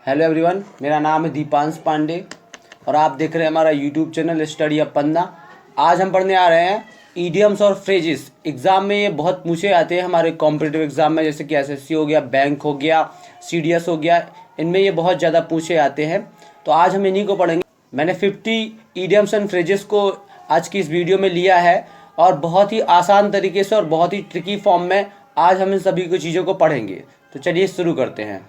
Hello everyone, मेरा नाम है दीपांश पांडे और आप देख रहे हैं हमारा यूट्यूब चैनल स्टडी ऑफ पन्ना। आज हम पढ़ने आ रहे हैं ईडियम्स और फ्रेजेस। एग्ज़ाम में ये बहुत पूछे जाते हैं हमारे कॉम्पिटिटिव एग्ज़ाम में, जैसे कि एसएससी हो गया, बैंक हो गया, सीडीएस हो गया, इनमें ये बहुत ज़्यादा पूछे जाते हैं। तो आज हम इन्हीं को पढ़ेंगे। मैंने 50 ईडियम्स एंड फ्रेजेस को आज की इस वीडियो में लिया है और बहुत ही आसान तरीके से और बहुत ही ट्रिकी फॉर्म में आज हम इन सभी को चीज़ों को पढ़ेंगे। तो चलिए शुरू करते हैं।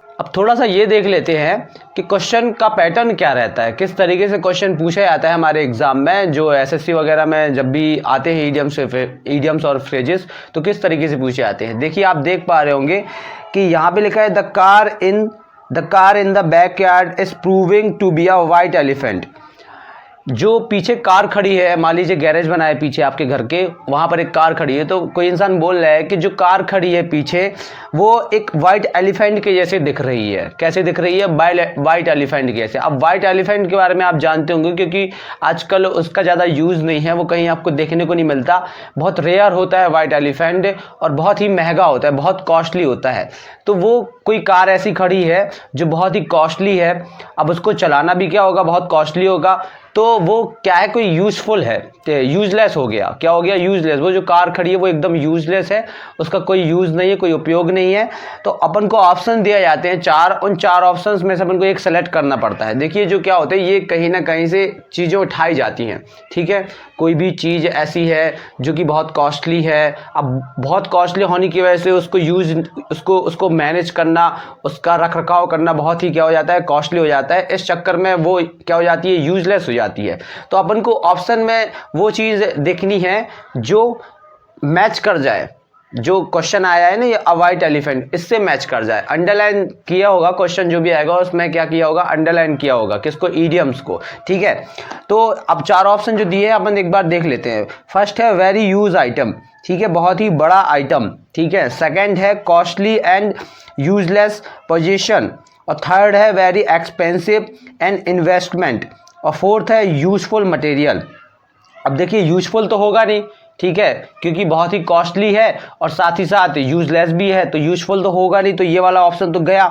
अब थोड़ा सा ये देख लेते हैं कि क्वेश्चन का पैटर्न क्या रहता है, किस तरीके से क्वेश्चन पूछा जाता है हमारे एग्जाम में। जो एसएससी वगैरह में जब भी आते हैं ईडियम्स और फ्रेजेस, तो किस तरीके से पूछे जाते हैं। देखिए, आप देख पा रहे होंगे कि यहाँ पे लिखा है the car in the back yard is proving to be a white elephant. जो पीछे कार खड़ी है, मान लीजिए गैरेज बना है पीछे आपके घर के, वहाँ पर एक कार खड़ी है, तो कोई इंसान बोल रहा है कि जो कार खड़ी है पीछे वो एक वाइट एलिफेंट के जैसे दिख रही है। कैसे दिख रही है? वाइट एलिफेंट के जैसे। अब वाइट एलिफेंट के बारे में आप जानते होंगे क्योंकि आजकल उसका ज़्यादा यूज़ नहीं है, वो कहीं आपको देखने को नहीं मिलता, बहुत रेयर होता है वाइट एलिफेंट और बहुत ही महंगा होता है, बहुत कॉस्टली होता है। तो वो कोई कार ऐसी खड़ी है जो बहुत ही कॉस्टली है। अब उसको चलाना भी क्या होगा, बहुत कॉस्टली होगा, तो वो क्या है, कोई यूज़फुल है, यूज़लेस हो गया। क्या हो गया? यूज़लेस। वो जो कार खड़ी है वो एकदम यूज़लेस है, उसका कोई यूज़ नहीं है, कोई उपयोग नहीं है। तो अपन को ऑप्शन दिए जाते हैं चार, उन चार ऑप्शंस में से अपन को एक सेलेक्ट करना पड़ता है। देखिए, जो क्या होता है, ये कहीं ना कहीं से चीज़ें उठाई जाती हैं, ठीक है। कोई भी चीज़ ऐसी है जो कि बहुत कॉस्टली है, अब बहुत कॉस्टली होने की वजह से उसको मैनेज करना, उसका रख रखाव करना बहुत ही क्या हो जाता है, कॉस्टली हो जाता है। इस चक्कर में वो क्या हो जाती है, यूज़लेस हो जाती है। तो अपन को ऑप्शन में वो चीज़ देखनी है जो मैच कर जाए, जो क्वेश्चन आया है ना ये वाइट एलिफेंट, इससे मैच कर जाए। अंडरलाइन किया होगा क्वेश्चन जो भी आएगा उसमें, क्या किया होगा, अंडरलाइन किया होगा। किसको? ईडियम्स को, ठीक है। तो अब चार ऑप्शन जो दिए हैं अपन एक बार देख लेते हैं। फर्स्ट है वेरी यूज आइटम, ठीक है, बहुत ही बड़ा आइटम, ठीक है। सेकंड है कॉस्टली एंड यूजलेस पोजीशन, और थर्ड है वेरी एक्सपेंसिव एंड इन्वेस्टमेंट, और फोर्थ है यूजफुल मटेरियल। अब देखिए, यूजफुल तो होगा नहीं, ठीक है, क्योंकि बहुत ही कॉस्टली है और साथ ही साथ यूजलेस भी है, तो यूजफुल तो होगा नहीं, तो ये वाला ऑप्शन तो गया।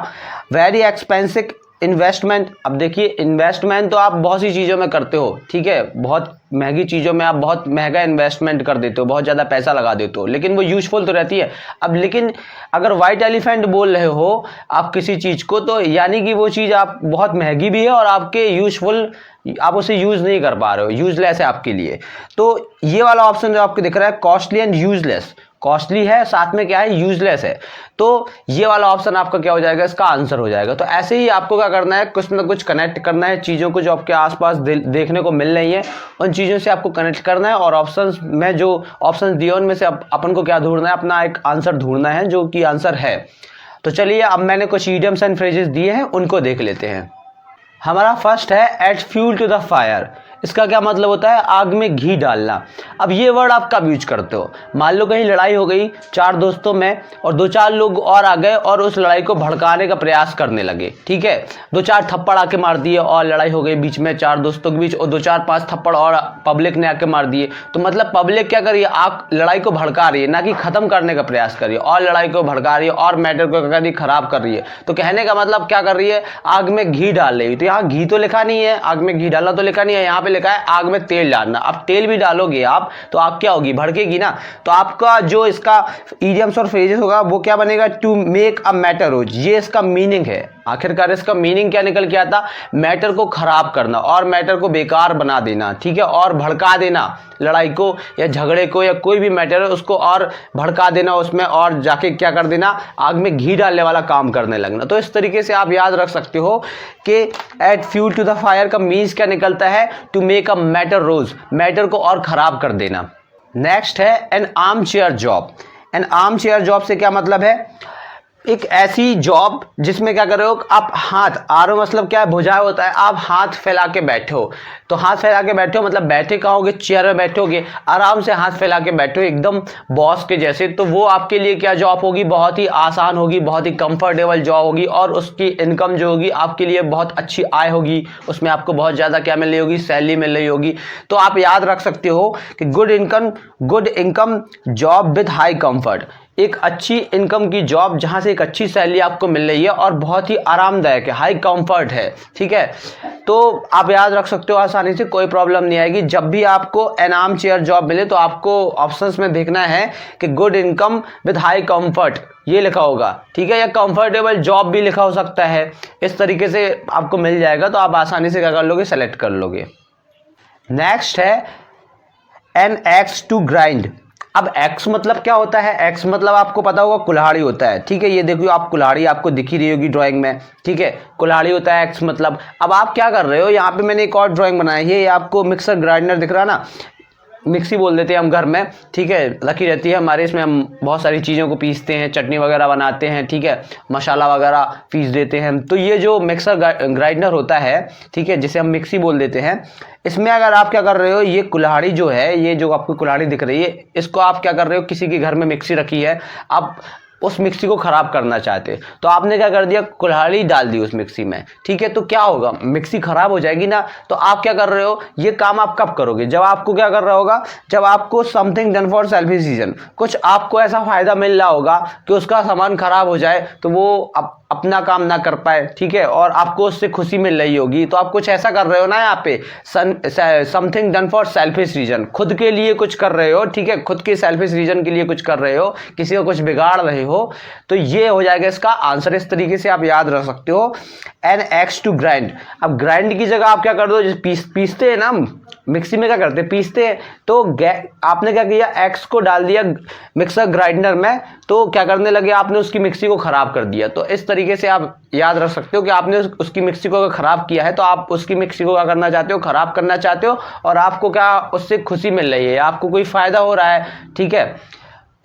वेरी एक्सपेंसिव इन्वेस्टमेंट, अब देखिए इन्वेस्टमेंट तो आप बहुत सी चीज़ों में करते हो, ठीक है, बहुत महंगी चीज़ों में आप बहुत महंगा इन्वेस्टमेंट कर देते हो, बहुत ज़्यादा पैसा लगा देते हो, लेकिन वो यूजफुल तो रहती है। अब लेकिन अगर वाइट एलिफेंट बोल रहे हो आप किसी चीज़ को, तो यानी कि वो चीज़ आप बहुत महंगी भी है और आपके यूजफुल, आप उसे यूज़ नहीं कर पा रहे हो, यूजलेस है आपके लिए। तो ये वाला ऑप्शन जो आपको दिख रहा है कॉस्टली एंड यूजलेस, कॉस्टली है साथ में क्या है, यूजलेस है, तो ये वाला ऑप्शन आपका क्या हो जाएगा, इसका आंसर हो जाएगा। तो ऐसे ही आपको क्या करना है, कुछ ना कुछ कनेक्ट करना है चीज़ों को जो आपके आसपास देखने को मिल रही है, उन चीज़ों से आपको कनेक्ट करना है और ऑप्शंस में जो ऑप्शंस दिए उनमें से अपन को क्या ढूंढना है, अपना एक आंसर ढूंढना है जो कि आंसर है। तो चलिए, अब मैंने कुछ ईडियम्स एंड फ्रेजेस दिए हैं, उनको देख लेते हैं। हमारा फर्स्ट है add fuel to the fire. इसका क्या मतलब होता है, आग में घी डालना। अब ये वर्ड आप कब यूज करते हो? मान लो कहीं लड़ाई हो गई चार दोस्तों में और दो चार लोग और आ गए और उस लड़ाई को भड़काने का प्रयास करने लगे, ठीक है, दो चार थप्पड़ आके मार दिए और लड़ाई हो गई बीच में चार दोस्तों के बीच, और दो चार पांच थप्पड़ और पब्लिक ने आके मार दिए। तो मतलब पब्लिक क्या कर रही है, आग लड़ाई को भड़का रही है, ना कि खत्म करने का प्रयास कर रही है, और लड़ाई को भड़का रही है और मैटर को कर रही है, खराब कर रही है। तो कहने का मतलब क्या कर रही है, आग में घी डाल रही है। तो यहाँ घी तो लिखा नहीं है, आग में घी डालना तो लिखा नहीं है, यहाँ पे लिखा है आग में तेल डालना। अब तेल भी डालोगे आप तो आग क्या होगी, भड़केगी ना। तो आपका जो इसका इडियम्स और फ्रेजेस होगा वो क्या बनेगा, टू मेक अ मैटर रोज, ये इसका मीनिंग है। आखिरकार इसका मीनिंग क्या निकल के आता, मैटर को खराब करना और मैटर को बेकार बना देना, ठीक है, और भड़का देना लड़ाई को या झगड़े को या कोई भी मैटर है उसको और भड़का देना उसमें, और जाके क्या कर देना, आग में घी डालने वाला काम करने लगना। तो इस तरीके से आप याद रख सकते हो कि add fuel to the fire का मीन्स क्या निकलता है, to make a matter worse, matter को और खराब कर देना। नेक्स्ट है an armchair job. An armchair job से क्या मतलब है, एक ऐसी जॉब जिसमें क्या कर रहे हो आप, हाथ, आरो मतलब क्या है, भुजाएं होता है, आप हाथ फैला के बैठे हो। तो हाथ फैला के बैठे हो मतलब बैठे कहाँ होगे, चेयर में बैठोगे, आराम से हाथ फैला के बैठो एकदम बॉस के जैसे। तो वो आपके लिए क्या जॉब होगी, बहुत ही आसान होगी, बहुत ही कंफर्टेबल जॉब होगी, और उसकी इनकम जो होगी आपके लिए बहुत अच्छी आय होगी, उसमें आपको बहुत ज़्यादा क्या मिल रही होगी, सैलरी मिल रही होगी। तो आप याद रख सकते हो कि good income job with high comfort, एक अच्छी इनकम की जॉब जहां से एक अच्छी सैलरी आपको मिल रही है और बहुत ही आरामदायक है, हाई कंफर्ट है, ठीक है। तो आप याद रख सकते हो आसानी से, कोई प्रॉब्लम नहीं आएगी। जब भी आपको एन आर्म चेयर जॉब मिले तो आपको ऑप्शंस में देखना है कि good income with high comfort, ये लिखा होगा, ठीक है, या कंफर्टेबल जॉब भी लिखा हो सकता है। इस तरीके से आपको मिल जाएगा तो आप आसानी से क्या कर लोगे, सेलेक्ट कर लोगे। नेक्स्ट है एन एक्स टू ग्राइंड। अब एक्स मतलब क्या होता है? एक्स मतलब आपको पता होगा कुल्हाड़ी होता है, ठीक है। ये देखिए आप कुल्हाड़ी आपको दिख ही रही होगी ड्राइंग में, ठीक है, कुल्हाड़ी होता है एक्स मतलब। अब आप क्या कर रहे हो, यहाँ पे मैंने एक और ड्राइंग बनाई है, ये आपको मिक्सर ग्राइंडर दिख रहा ना, मिक्सी बोल देते हैं हम घर में, ठीक है, रखी रहती है हमारे, इसमें हम बहुत सारी चीज़ों को पीसते हैं, चटनी वगैरह बनाते हैं, ठीक है, मसाला वगैरह पीस देते हैं। तो ये जो मिक्सर ग्राइंडर होता है, ठीक है, जिसे हम मिक्सी बोल देते हैं, इसमें अगर आप क्या कर रहे हो, ये कुल्हाड़ी जो है, ये जो आपको कुल्हाड़ी दिख रही है, इसको आप क्या कर रहे हो, किसी के घर में मिक्सी रखी है, आप उस मिक्सी को ख़राब करना चाहते, तो आपने क्या कर दिया, कुल्हाड़ी डाल दी उस मिक्सी में, ठीक है। तो क्या होगा, मिक्सी ख़राब हो जाएगी ना। तो आप क्या कर रहे हो, ये काम आप कब करोगे, जब आपको क्या कर रहा होगा, जब आपको something done for selfish reason, कुछ आपको ऐसा फ़ायदा मिल रहा होगा कि उसका सामान ख़राब हो जाए तो वो अपना काम ना कर पाए, ठीक है, और आपको उससे खुशी मिल रही होगी। तो आप कुछ ऐसा कर रहे हो ना यहाँ पे, something done for selfish reason, खुद के लिए कुछ कर रहे हो, ठीक है, खुद के सेल्फिश रीजन के लिए कुछ कर रहे हो, किसी को कुछ बिगाड़ रहे हो, तो ये हो जाएगा इसका आंसर। इस तरीके से आप याद रख सकते हो, एन एक्स टू ग्राइंड। अब ग्राइंड की जगह आप क्या कर दो, पीसते हैं ना मिक्सी में, क्या करते हैं, पीसते हैं, तो आपने क्या किया, एक्स को डाल दिया मिक्सर ग्राइंडर में, तो क्या करने लगे, आपने उसकी मिक्सी को खराब कर दिया। तो इस तरीके से आप याद रख सकते हो कि आपने उसकी मिक्सी को अगर खराब किया है तो आप उसकी मिक्सी को क्या करना चाहते हो, खराब करना चाहते हो, और आपको क्या उससे खुशी मिल रही है, आपको कोई फायदा हो रहा है, ठीक है।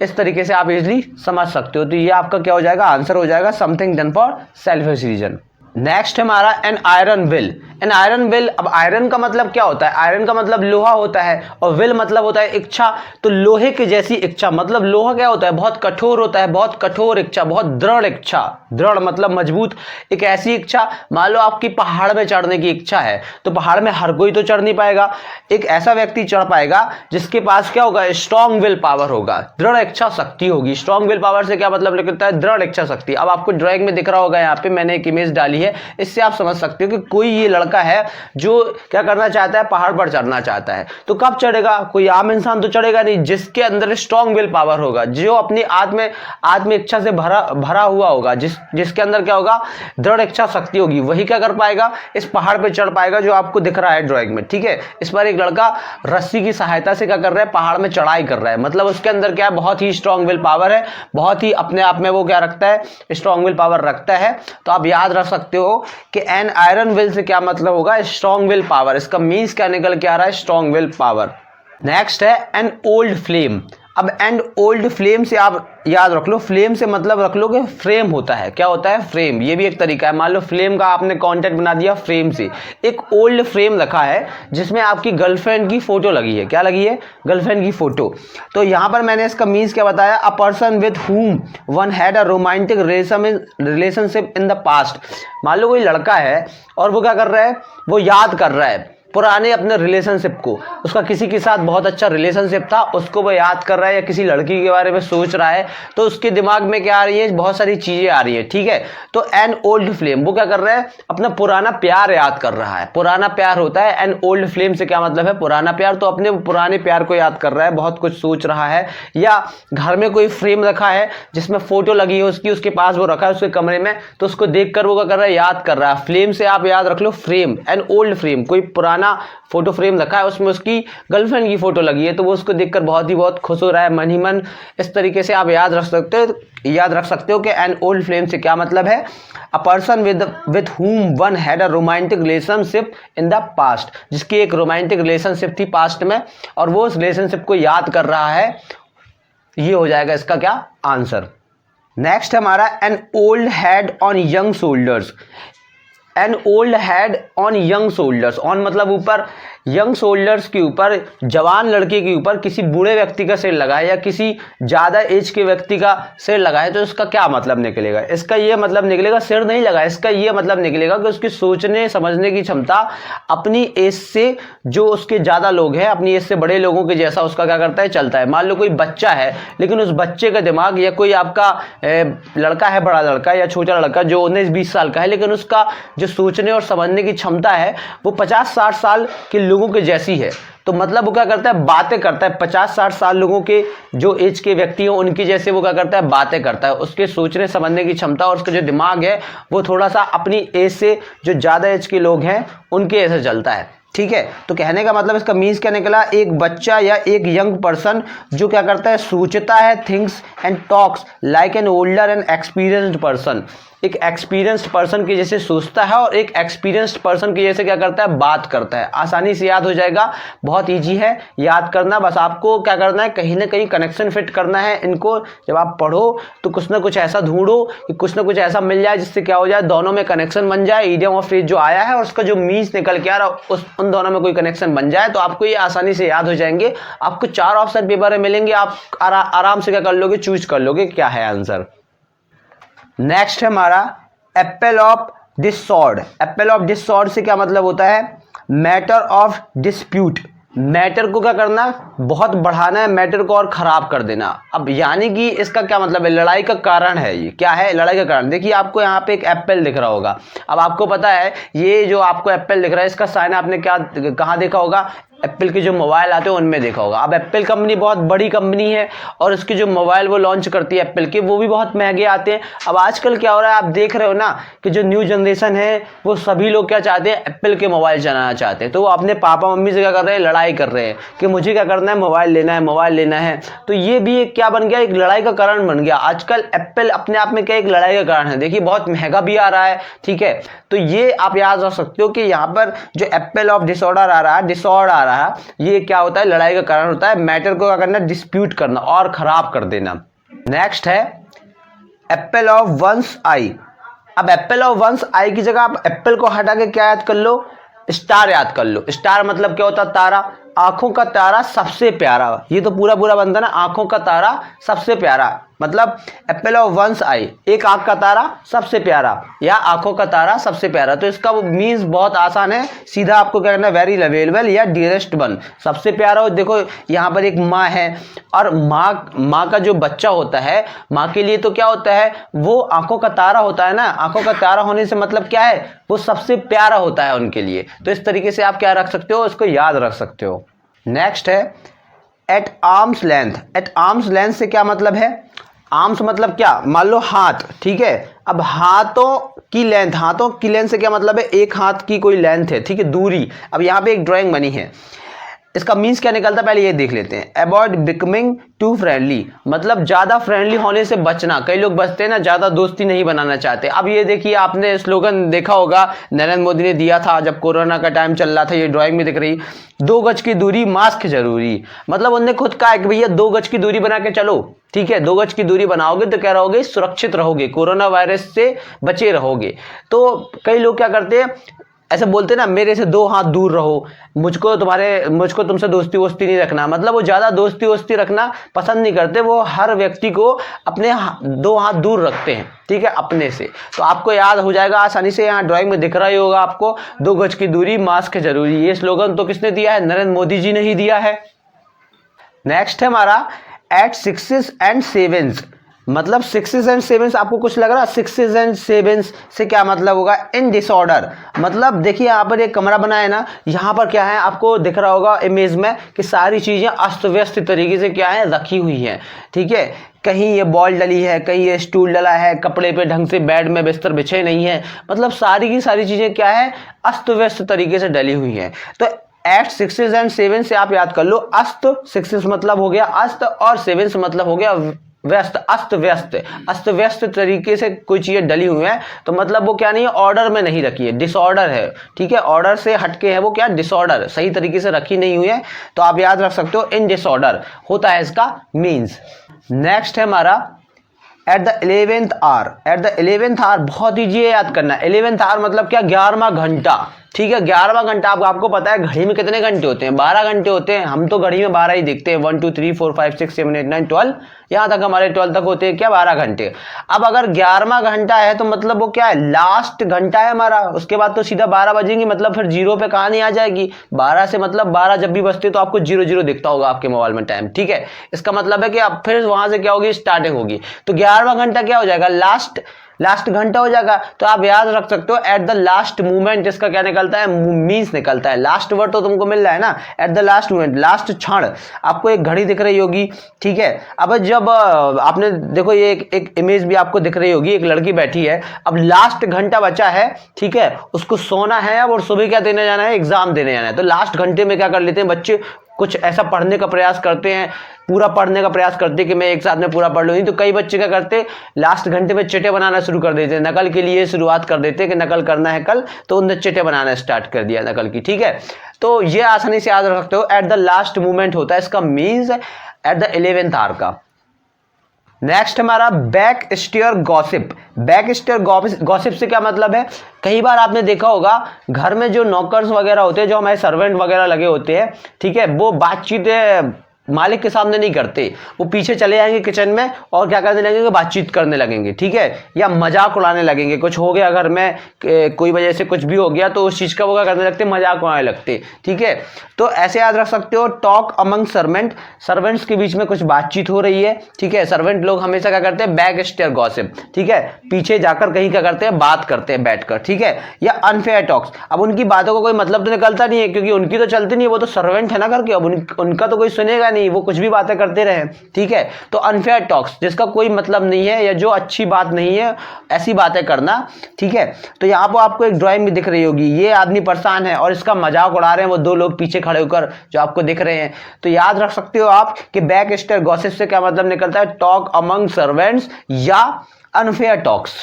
इस तरीके से आप इजीली समझ सकते हो। तो ये आपका क्या हो जाएगा, आंसर हो जाएगा something done for selfish reason. Next है हमारा an iron will. An iron will, अब आयरन का मतलब क्या होता है, आयरन का मतलब लोहा होता है, और विल मतलब होता है इच्छा। तो लोहे की जैसी इच्छा, मतलब लोहा क्या होता है, बहुत कठोर होता है, बहुत कठोर इच्छा, बहुत दृढ़ इच्छा, दृढ़ मतलब मजबूत, एक ऐसी इच्छा, मान लो आपकी पहाड़ में चढ़ने की इच्छा है, तो पहाड़ में हर कोई तो चढ़ नहीं पाएगा, एक ऐसा व्यक्ति चढ़ पाएगा जिसके पास क्या होगा, स्ट्रॉन्ग विल पावर होगा, दृढ़ इच्छा शक्ति होगी। स्ट्रॉन्ग विल पावर से क्या मतलब निकलता है, दृढ़ इच्छा शक्ति। अब आपको ड्राइंग में दिख रहा होगा, यहाँ पे मैंने एक इमेज डाली है, इससे आप समझ सकते हो कि कोई ये लड़का है जो क्या करना चाहता है, पहाड़ पर चढ़ना चाहता है। तो कब चढ़ेगा, कोई आम इंसान तो चढ़ेगा नहीं, जिसके अंदर स्ट्रॉन्ग विल पावर होगा, जो अपनी आत्म इच्छा से भरा हुआ होगा, जिसके अंदर क्या होगा, दृढ़ इच्छा शक्ति होगी, वही क्या कर पाएगा, इस पहाड़ पर चढ़ पाएगा जो आपको दिख रहा है ड्राइंग में, ठीक है। इस पर एक लड़का रस्सी की सहायता से क्या कर रहा है, पहाड़ में चढ़ाई कर रहा है, मतलब उसके अंदर क्या है, बहुत ही स्ट्रॉन्ग विल पावर है, बहुत ही अपने आप में वो क्या रखता है, स्ट्रॉन्ग विल पावर रखता है। तो आप याद रख सकते हो कि एन आयरन विल से क्या मतलब होगा, स्ट्रॉन्ग विल पावर। इसका मीन्स क्या निकल के आ रहा है, स्ट्रॉन्ग विल पावर। नेक्स्ट है एन ओल्ड फ्लेम। अब एंड ओल्ड फ्लेम से आप याद रख लो, फ्लेम से मतलब रख लो कि फ्रेम होता है, क्या होता है, फ्रेम। ये भी एक तरीका है, मान लो फ्लेम का आपने कॉन्टेक्ट बना दिया फ्रेम से। एक ओल्ड फ्रेम रखा है जिसमें आपकी गर्लफ्रेंड की फोटो लगी है, क्या लगी है, गर्लफ्रेंड की फोटो। तो यहाँ पर मैंने इसका मीन्स क्या बताया, a person with whom one had a romantic relationship in the past. मान लो कोई लड़का है और वो क्या कर रहा है, वो याद कर रहा है पुराने अपने रिलेशनशिप को, उसका किसी के साथ बहुत अच्छा रिलेशनशिप था, उसको वो याद कर रहा है, या किसी लड़की के बारे में सोच रहा है, तो उसके दिमाग में क्या आ रही है, बहुत सारी चीजें आ रही है, ठीक है। तो एन ओल्ड फ्लेम, वो क्या कर रहा है, अपना पुराना प्यार याद कर रहा है, पुराना प्यार होता है। एन ओल्ड फ्लेम से क्या मतलब है, पुराना प्यार। तो अपने पुराने प्यार को याद कर रहा है, बहुत कुछ सोच रहा है, या घर में कोई फ्रेम रखा है जिसमें फोटो लगी है उसकी, उसके पास वो रखा है उसके कमरे में, तो उसको देखकर वो क्या कर रहा है, याद कर रहा है। फ्लेम से आप याद रख low flame, an old frame, कोई पुराना फोटो फ्रेम रखा है, उसमें उसकी गर्लफ्रेंड की फोटो लगी है, तो वो उसको देखकर बहुत खुश हो रहा है मन ही मन। इस तरीके से आप याद रख सकते हो कि एन ओल्ड फ्लेम से क्या मतलब है, a person with whom one had a romantic relationship in the past, जिसकी एक रोमांटिक रिलेशनशिप थी पास्ट में, और वो उस रिलेशनशिप को याद कर रहा है। ये हो जाएगा इसका क्या, आंसर। नेक्स्ट हमारा an old head on young shoulders. An old head on young shoulders, on मतलब ऊपर, यंग सोल्जर्स के ऊपर, जवान लड़के के ऊपर किसी बूढ़े व्यक्ति का सिर लगाए या किसी ज़्यादा एज के व्यक्ति का सिर लगाए तो इसका क्या मतलब निकलेगा? इसका ये मतलब निकलेगा सिर नहीं लगा, इसका ये मतलब निकलेगा कि उसकी सोचने समझने की क्षमता अपनी एज से, जो उसके ज़्यादा लोग हैं अपनी एज से बड़े लोगों के जैसा उसका क्या करता है, चलता है। मान लो कोई बच्चा है लेकिन उस बच्चे का दिमाग, या कोई आपका लड़का है, बड़ा लड़का या छोटा लड़का जो 19-20 साल का है, लेकिन उसका जो सोचने और समझने की क्षमता है वो 50-60 साल के लोगों के जैसी है। तो मतलब वो क्या करता है, बातें करता है। 50-60 साल लोगों के जो एज के व्यक्ति हैं उनकी जैसे वो क्या करता है, बातें करता है। उसके सोचने समझने की क्षमता और उसका जो दिमाग है वो थोड़ा सा अपनी एज से, जो ज़्यादा एज के लोग हैं उनके ऐसे चलता है। ठीक है, तो कहने का मतलब इसका मीन्स क्या निकला, एक बच्चा या एक यंग पर्सन जो क्या करता है, सोचता है, thinks and talks like an older and experienced person. एक एक्सपीरियंस्ड पर्सन के जैसे सोचता है और एक एक्सपीरियंस्ड पर्सन के जैसे क्या करता है, बात करता है। आसानी से याद हो जाएगा, बहुत इजी है याद करना। बस आपको क्या करना है, कहीं ना कहीं कनेक्शन फिट करना है इनको। जब आप पढ़ो तो कुछ ना कुछ ऐसा ढूंढो कि कुछ ना कुछ ऐसा मिल जाए जिससे क्या हो जाए, दोनों में कनेक्शन बन जाए। इडियम और फ्रेज जो आया है और उसका जो मीन्स निकल के आ रहा है उन दोनों में कोई कनेक्शन बन जाए तो आपको ये आसानी से याद हो जाएंगे। आपको 4 ऑप्शन पेपर में मिलेंगे, आप आराम से क्या कर लोगे, चूज कर लोगे क्या है आंसर। नेक्स्ट है हमारा एप्पल ऑफ डिसऑर्ड। एप्पल ऑफ डिसऑर्ड से क्या मतलब होता है, मैटर ऑफ डिस्प्यूट। मैटर को क्या करना, बहुत बढ़ाना है, मैटर को और खराब कर देना। अब यानी कि इसका क्या मतलब है, लड़ाई का कारण है। ये क्या है, लड़ाई का कारण। देखिए आपको यहाँ पे एक एप्पल दिख रहा होगा। अब आपको पता है ये जो आपको एप्पल दिख रहा है इसका साइन आपने क्या कहाँ देखा होगा, एप्पल के जो मोबाइल आते हैं उनमें देखा होगा। अब एप्पल कंपनी बहुत बड़ी कंपनी है और इसके जो मोबाइल वो लॉन्च करती है एप्पल के, वो भी बहुत महंगे आते हैं। अब आजकल क्या हो रहा है, आप देख रहे हो ना कि जो न्यू जनरेशन है वो सभी लोग क्या चाहते हैं, एप्पल के मोबाइल चलाना चाहते हैं। तो वो अपने पापा मम्मी से क्या कर रहे हैं, लड़ाई कर रहे हैं कि मुझे क्या करना है, मोबाइल लेना है, मोबाइल लेना है। तो ये भी एक क्या बन गया, एक लड़ाई का कारण बन गया। आजकल एप्पल अपने आप में क्या एक लड़ाई का कारण है। देखिए बहुत महंगा भी आ रहा है। ठीक है, तो ये आप याद रख सकते हो कि यहाँ पर जो एप्पल ऑफ डिसऑर्डर आ रहा है, डिसऑर्डर आ रहा है, ये क्या होता है, लड़ाई का कारण होता है। मैटर को क्या करना, डिस्प्यूट करना और खराब कर देना। नेक्स्ट है एप्पल ऑफ वंस आई। अब एप्पल ऑफ वंस आई की जगह आप एप्पल को हटा के क्या याद कर लो, स्टार याद कर लो। स्टार मतलब क्या होता है, तारा। आंखों का तारा सबसे प्यारा, ये तो पूरा पूरा बनता ना, आंखों का तारा सबसे प्यारा। मतलब एप्पल ऑफ वंस आई, एक आंख का तारा सबसे प्यारा या आंखों का तारा सबसे प्यारा। तो इसका मीन्स बहुत आसान है, सीधा आपको क्या करना है, वेरी अवेलेबल या डियरेस्ट वन, सबसे प्यारा हो। देखो यहाँ पर एक माँ है और माँ का जो बच्चा होता है, माँ के लिए तो क्या होता है, वो आंखों का तारा होता है ना। आंखों का तारा होने से मतलब क्या है, वो सबसे प्यारा होता है उनके लिए। तो इस तरीके से आप क्या रख सकते हो, उसको याद रख सकते हो। नेक्स्ट है at arm's length. At arm's length से क्या मतलब है, आर्म्स मतलब क्या, मान लो हाथ। ठीक है, अब हाथों की लेंथ, हाथों की लेंथ से क्या मतलब है, एक हाथ की कोई लेंथ है। ठीक है, दूरी। अब यहाँ पे एक ड्राइंग बनी है, इसका मीन्स क्या निकलता है, पहले ये देख लेते हैं। अवॉइड बिकमिंग टू फ्रेंडली, मतलब ज्यादा फ्रेंडली होने से बचना। कई लोग बचते हैं ना, ज्यादा दोस्ती नहीं बनाना चाहते। अब ये देखिए, आपने स्लोगन देखा होगा, नरेंद्र मोदी ने दिया था जब कोरोना का टाइम चल रहा था, ये ड्राइंग में दिख रही, 2 गज की दूरी, मास्क जरूरी। मतलब उन्होंने खुद कहा कि भैया 2 गज की दूरी बना के चलो। ठीक है, 2 गज की दूरी बनाओगे तो क्या रहोगे, सुरक्षित रहोगे, कोरोना वायरस से बचे रहोगे। तो कई लोग क्या करते हैं, ऐसे बोलते ना, मेरे से 2 हाथ दूर रहो, मुझको तुमसे दोस्ती वोस्ती नहीं रखना। मतलब वो ज्यादा दोस्ती वोस्ती रखना पसंद नहीं करते, वो हर व्यक्ति को अपने 2 हाथ दूर रखते हैं। ठीक है, अपने से। तो आपको याद हो जाएगा आसानी से, यहाँ ड्राइंग में दिख रहा ही होगा आपको, 2 गज की दूरी, मास्क जरूरी। ये स्लोगन तो किसने दिया है, नरेंद्र मोदी जी ने ही दिया है। नेक्स्ट है हमारा एट 6s and 7s। मतलब 6s and 7s, आपको कुछ लग रहा है 6s and 7s से क्या मतलब होगा, इन डिसऑर्डर। मतलब देखिए यहाँ पर एक कमरा बना है ना, यहाँ पर क्या है, आपको दिख रहा होगा इमेज में कि सारी चीजें अस्त व्यस्त तरीके से क्या है, रखी हुई है। ठीक है, कहीं ये बॉल डली है, कहीं ये स्टूल डला है, कपड़े पे ढंग से बेड में बिस्तर बिछे नहीं है। मतलब सारी की सारी चीजें क्या है, अस्त व्यस्त तरीके से डली हुई है। तो एट 6s and 7s से आप याद कर लो, अस्त, 6s मतलब हो गया अस्त और 7s मतलब हो गया व्यस्त, अस्त व्यस्त, अस्त व्यस्त तरीके से कोई चीजें डली हुई है। तो मतलब वो क्या नहीं है, ऑर्डर में नहीं रखी है, डिसऑर्डर है। ठीक है, ऑर्डर से हटके है वो, क्या, डिसऑर्डर, सही तरीके से रखी नहीं हुई है। तो आप याद रख सकते हो, इन डिसऑर्डर होता है इसका मीन्स। नेक्स्ट है हमारा at the 11th hour. At the 11th hour बहुत ईजी है याद करना। 11th आवर मतलब क्या, 11वां घंटा। ठीक है। 11वां घंटा आपको पता है घड़ी में कितने घंटे होते हैं? 12 घंटे होते हैं। हम तो घड़ी में 12 ही देखते हैं, 1 2 3 4 5 6 7 8 9 12, यहाँ तक हमारे 12 तक होते हैं क्या? 12 घंटे। अब अगर 11वां घंटा है तो मतलब वो क्या है? लास्ट घंटा है हमारा। उसके बाद तो सीधा 12 बजेंगे, मतलब फिर जीरो पे कहानी आ जाएगी। 12 से मतलब 12 जब भी बजते तो आपको 00 दिखता होगा आपके मोबाइल में टाइम, ठीक है। इसका मतलब है कि अब फिर वहां से क्या होगी? स्टार्टिंग होगी। तो 11वां घंटा क्या हो जाएगा? लास्ट घंटा हो जाएगा। तो आप याद रख सकते हो एट द लास्ट मोमेंट, इसका क्या निकलता है? मीन्स निकलता है। लास्ट वर्ड तो तुमको मिल रहा है ना, at the last moment, last क्षण। आपको एक घड़ी दिख रही होगी, ठीक है। अब जब आपने देखो ये एक इमेज भी आपको दिख रही होगी, एक लड़की बैठी है, अब लास्ट घंटा बचा है, ठीक है, उसको सोना है अब, और सुबह क्या देने जाना है? एग्जाम देने जाना है। तो लास्ट घंटे में क्या कर लेते हैं बच्चे? कुछ ऐसा पढ़ने का प्रयास करते हैं, पूरा पढ़ने का प्रयास करते हैं कि मैं एक साथ में पूरा पढ़ लूँ। तो कई बच्चे क्या करते हैं? लास्ट घंटे में चिटे बनाना शुरू कर देते हैं, नकल के लिए शुरुआत कर देते हैं कि नकल करना है कल, तो उन्होंने चिटे बनाना स्टार्ट कर दिया नकल की, ठीक है। तो ये आसानी से याद रख सकते हो, एट द लास्ट मोमेंट होता है, इसका means at the 11th hour का। नेक्स्ट हमारा back stair gossip. Back stair gossip से क्या मतलब है? कई बार आपने देखा होगा घर में जो नौकर्स वगैरह होते हैं, जो हमारे सर्वेंट वगैरह लगे होते हैं, ठीक है, वो बातचीत मालिक के सामने नहीं करते। वो पीछे चले जाएंगे किचन में और क्या करने लगेंगे? बातचीत करने लगेंगे, ठीक है, या मजाक उड़ाने लगेंगे। कुछ हो गया घर में, कोई वजह से कुछ भी हो गया, तो उस चीज का वो क्या करने लगते? मजाक उड़ाने लगते, ठीक है। तो ऐसे याद रख सकते हो, टॉक अमंग सर्वेंट्स के बीच में कुछ बातचीत हो रही है, ठीक है। सर्वेंट लोग हमेशा क्या करते हैं? बैक स्टेयर गॉसिप, ठीक है, पीछे जाकर कहीं क्या करते हैं? बात करते हैं बैठकर, ठीक है। या अनफेयर टॉक्स, अब उनकी बातों का कोई मतलब तो निकलता नहीं है, क्योंकि उनकी तो चलती नहीं है, वो तो सर्वेंट है ना घर के, अब उनका तो कोई सुनेगा नहीं, वो कुछ भी बातें करते रहे, ठीक है। तो अनफेयर टॉक्स, जिसका कोई मतलब नहीं है या जो अच्छी बात नहीं है, ऐसी बातें करना, ठीक है। तो यहाँ पर आपको एक ड्राइंग भी दिख रही होगी, ये आदमी परेशान है और इसका मजाक उड़ा रहे हैं वो दो लोग पीछे खड़े होकर, जो आपको दिख रहे हैं। तो याद रख सकते हो आप कि बैक स्टेयर गॉसिप से क्या मतलब निकलता है? टॉक अमंग सर्वेंट्स या अनफेयर टॉक्स।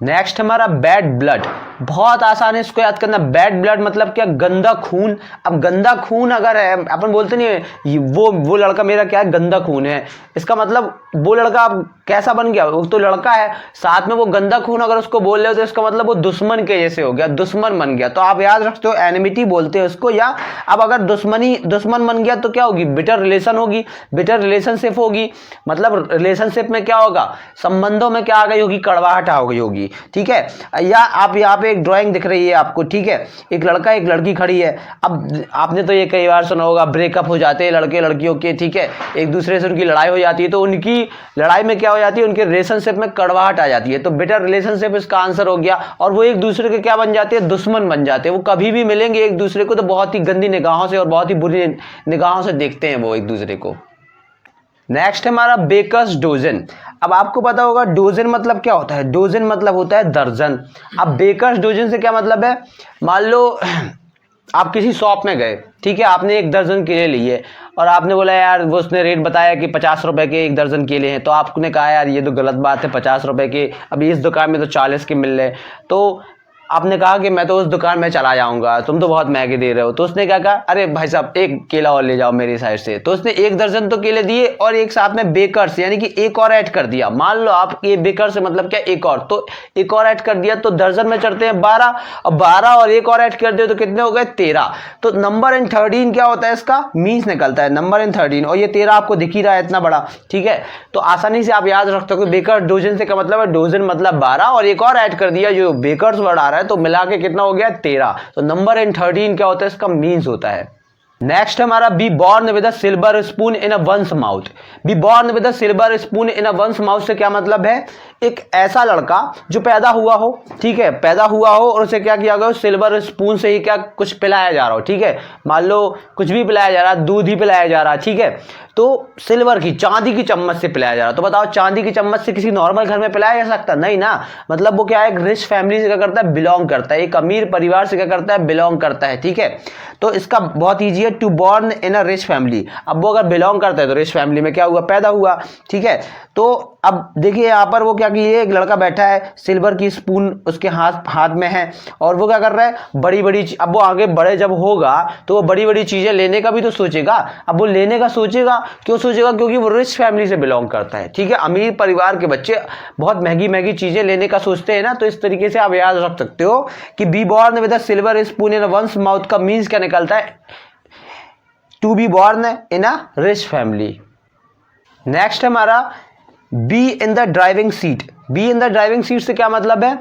नेक्स्ट हमारा बैड ब्लड। बहुत आसान है इसको याद करना। बैड ब्लड मतलब क्या? गंदा खून। अब गंदा खून अगर है, अपन बोलते नहीं है वो लड़का मेरा क्या है? गंदा खून है। इसका मतलब वो लड़का अब कैसा बन गया? वो तो लड़का है, साथ में वो गंदा खून अगर उसको बोल रहे हो तो इसका मतलब वो दुश्मन के जैसे हो गया, दुश्मन बन गया। तो आप याद रखते हो एनिमिटी बोलते हैं उसको। या अब अगर दुश्मन बन गया तो क्या होगी? बिटर रिलेशन होगी, बिटर रिलेशनशिप होगी। मतलब रिलेशनशिप में क्या होगा? संबंधों में क्या आ गई होगी? कड़वाहट आ गई होगी, ठीक है। या आप यहाँ पे एक ड्राइंग दिख रही है आपको, ठीक है, एक लड़का एक लड़की खड़ी है। अब आपने तो ये कई बार सुना होगा, ब्रेकअप हो जाते हैं लड़के लड़कियों के, ठीक है, एक दूसरे से उनकी लड़ाई हो जाती है। तो उनकी लड़ाई में क्या हो जाती है? उनके रिलेशनशिप में कड़वाहट आ जाती है। तो बेटर रिलेशनशिप इसका आंसर हो गया। और वो एक दूसरे के क्या बन जाते हैं? दुश्मन बन जाते हैं। वो कभी भी मिलेंगे एक दूसरे को तो बहुत ही गंदी निगाहों से और बहुत ही बुरी निगाहों से देखते हैं वो एक दूसरे को। नेक्स्ट हमारा बेकर्स डोजन। अब आपको पता होगा डोजन मतलब क्या होता है? डोजन मतलब होता है दर्जन। अब बेकर्स डोजन से क्या मतलब है? मान लो आप किसी शॉप में गए, ठीक है, आपने 1 दर्जन केले लिए और आपने बोला यार, वो उसने रेट बताया कि 50 रुपए के 1 दर्जन केले हैं। तो आपने कहा यार ये तो गलत बात है, 50 रुपए के अभी इस दुकान में तो 40 के मिल रहे। तो आपने कहा कि मैं तो उस दुकान में चला जाऊंगा, तुम तो बहुत महंगे दे रहे हो। तो उसने क्या कहा? अरे भाई साहब 1 केला और ले जाओ मेरी साइड से। तो उसने 1 दर्जन तो केले दिए और एक साथ में बेकर्स यानी कि एक और ऐड कर दिया। मान लो आप ये बेकर्स से मतलब क्या? एक और, तो एक और ऐड कर दिया तो दर्जन में चढ़ते हैं 12। अब 12 और एक और ऐड कर दिया तो कितने हो गए? 13। तो नंबर इन 13 क्या होता है? इसका मीन्स निकलता है नंबर इन 13। और ये 13 आपको दिख ही रहा है इतना बड़ा, ठीक है। तो आसानी से आप याद रखते हो कि बेकर डोजन से क्या मतलब है? डोजन मतलब 12 और एक और ऐड कर दिया जो बेकर्स वर्ड आ रहा है, तो मिला के कितना हो गया? 13। तो नंबर इन 13 क्या होता है? इसका मीन्स होता है। नेक्स्ट हमारा be born with a silver spoon in a one's mouth. Be born with a silver spoon in a one's mouth से क्या मतलब है? एक ऐसा लड़का जो पैदा हुआ हो, ठीक है, पैदा हुआ हो और उसे क्या किया गया? सिल्वर स्पून से ही क्या कुछ पिलाया जा रहा हो, ठीक है। मान लो कुछ भी पिलाया जा रहा है, दूध ही पिलाया जा रहा है, ठीक है, तो सिल्वर की, चांदी की चम्मच से पिलाया जा रहा है। तो बताओ चांदी की चम्मच से किसी नॉर्मल घर में पिलाया जा सकता? नहीं ना। मतलब वो क्या है? एक रिच फैमिली से क्या करता है? बिलोंग करता है। एक अमीर परिवार से क्या करता है? बिलोंग करता है, ठीक है। तो इसका बहुत ईजी है, to born in a rich family. अब वो अगर बिलोंग करता है तो रिच फैमिली में क्या हुआ? पैदा हुआ, ठीक है। तो अब देखिए यहाँ पर वो क्या किए, एक लड़का बैठा है, सिल्वर की स्पून उसके हाथ में है और वो क्या कर रहा है, बड़ी बड़ी, अब वो आगे बड़े जब होगा तो वो बड़ी बड़ी चीजें लेने का भी तो सोचेगा। अब वो लेने का सोचेगा, क्यों सोचेगा, क्योंकि वो रिच फैमिली से बिलोंग करता है, ठीक है। अमीर परिवार के बच्चे बहुत महंगी महंगी चीजें लेने का सोचते हैं ना, तो इस तरीके से आप याद रख सकते हो कि be born with a silver spoon in one's mouth का मीन्स क्या निकलता है, to be born in a rich family. Next हमारा be in the driving seat. Be in the driving seat से क्या मतलब है,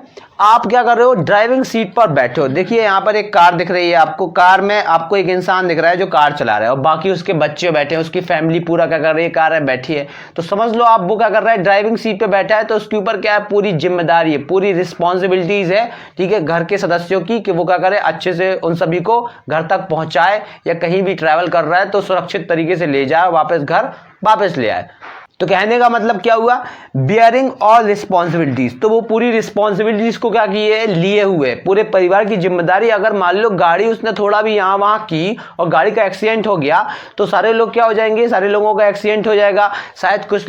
आप क्या कर रहे हो, ड्राइविंग सीट पर बैठे हो। देखिए यहाँ पर एक कार दिख रही है आपको, कार में आपको एक इंसान दिख रहा है जो कार चला रहा है और बाकी उसके बच्चे बैठे हैं, उसकी फैमिली पूरा क्या कर रही है, कार में बैठी है। तो समझ लो आप वो क्या कर रहा है, ड्राइविंग सीट पे बैठा है, तो उसके ऊपर क्या है, पूरी जिम्मेदारी है, पूरी रिस्पॉन्सिबिलिटीज है, ठीक है, घर के सदस्यों की, कि वो क्या करे, अच्छे से उन सभी को घर तक पहुंचाए, या कहीं भी ट्रैवल कर रहा है तो सुरक्षित तरीके से ले जाए, वापस घर वापस ले आए। तो कहने का मतलब क्या हुआ, बियरिंग ऑल रिस्पॉन्सिबिलिटीज, तो वो पूरी रिस्पॉन्सिबिलिटीज को क्या किए, लिए हुए, पूरे परिवार की जिम्मेदारी। अगर मान लो गाड़ी उसने थोड़ा भी यहाँ वहाँ की और गाड़ी का एक्सीडेंट हो गया तो सारे लोग क्या हो जाएंगे, सारे लोगों का एक्सीडेंट हो जाएगा, शायद कुछ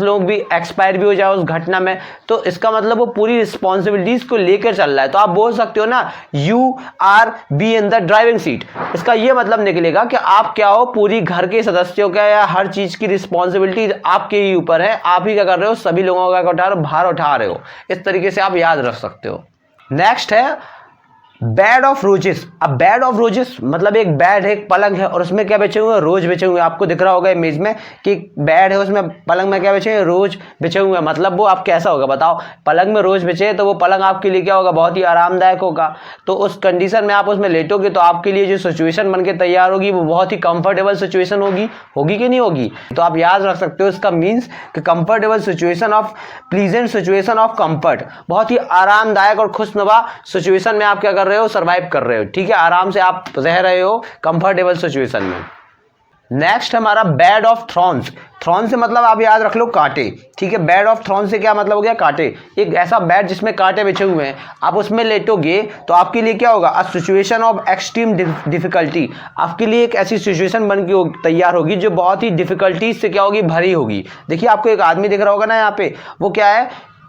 लोग भी एक्सपायर भी हो जाए उस घटना में। तो इसका मतलब वो पूरी रिस्पॉन्सिबिलिटीज को लेकर चल रहा है। तो आप बोल सकते हो ना, you R B in the driving seat, इसका ये मतलब निकलेगा कि आप क्या हो, पूरी घर के सदस्यों का या हर चीज की रिस्पॉन्सिबिलिटी आपके ही ऊपर है, आप ही क्या कर रहे हो, सभी लोगों का भार उठा रहे हो। इस तरीके से आप याद रख सकते हो। नेक्स्ट है बेड ऑफ रोजेस। अब बेड ऑफ रोजेस मतलब एक बेड है, एक पलंग है और उसमें क्या बिछे हुए हैं, रोज बिछे हुए हैं। आपको दिख रहा होगा इमेज में कि बेड है, उसमें पलंग में क्या बिछे हैं, रोज बिछे हुए हैं। मतलब वो आप कैसा होगा बताओ, पलंग में रोज बिछे तो वो पलंग आपके लिए क्या होगा, बहुत ही आरामदायक होगा। तो उस कंडीशन में आप उसमें लेटोगे तो आपके लिए जो सिचुएशन बन के तैयार होगी वो बहुत ही कंफर्टेबल सिचुएशन होगी कि नहीं होगी। तो आप याद रख सकते हो इसका मीन्स कि comfortable situation of pleasant situation of comfort, बहुत ही आरामदायक और खुशनुमा सिचुएशन में आप क्या कर रहे हो, सर्वाइव कर रहे हो, ठीक है, आराम से आप रह रहे हो कंफर्टेबल सिचुएशन में। नेक्स्ट हमारा बेड ऑफ थ्रॉन्स। थ्रॉन से मतलब आप याद रख लो कांटे, ठीक है। बेड ऑफ थ्रॉन से क्या मतलब हो गया, कांटे। एक ऐसा बेड जिसमें कांटे बिछे हुए हैं, आप उसमें लेटोगे तो आपके लिए क्या होगा, अ सिचुएशन ऑफ एक्सट्रीम डिफिकल्टी, आपके लिए एक ऐसी सिचुएशन बन के तैयार होगी जो बहुत ही डिफिकल्टीज से क्या होगी, भरी होगी। देखिए आपको एक आदमी दिख रहा होगा ना यहाँ पे, वो क्या है,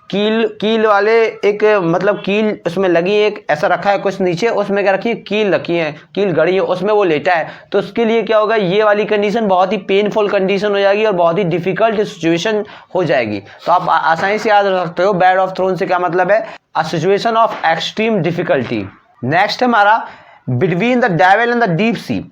कील वाले एक मतलब कील उसमें लगी, एक ऐसा रखा है कुछ नीचे, उसमें क्या रखी है, कील रखी है, कील गड़ी है, उसमें वो लेटा है। तो उसके लिए क्या होगा, ये वाली कंडीशन बहुत ही पेनफुल कंडीशन हो जाएगी और बहुत ही डिफिकल्ट सिचुएशन हो जाएगी। तो आप आसानी से याद रख सकते हो बेड ऑफ थ्रोन से क्या मतलब है, a situation of extreme difficulty. Next हमारा between the devil and the deep sea.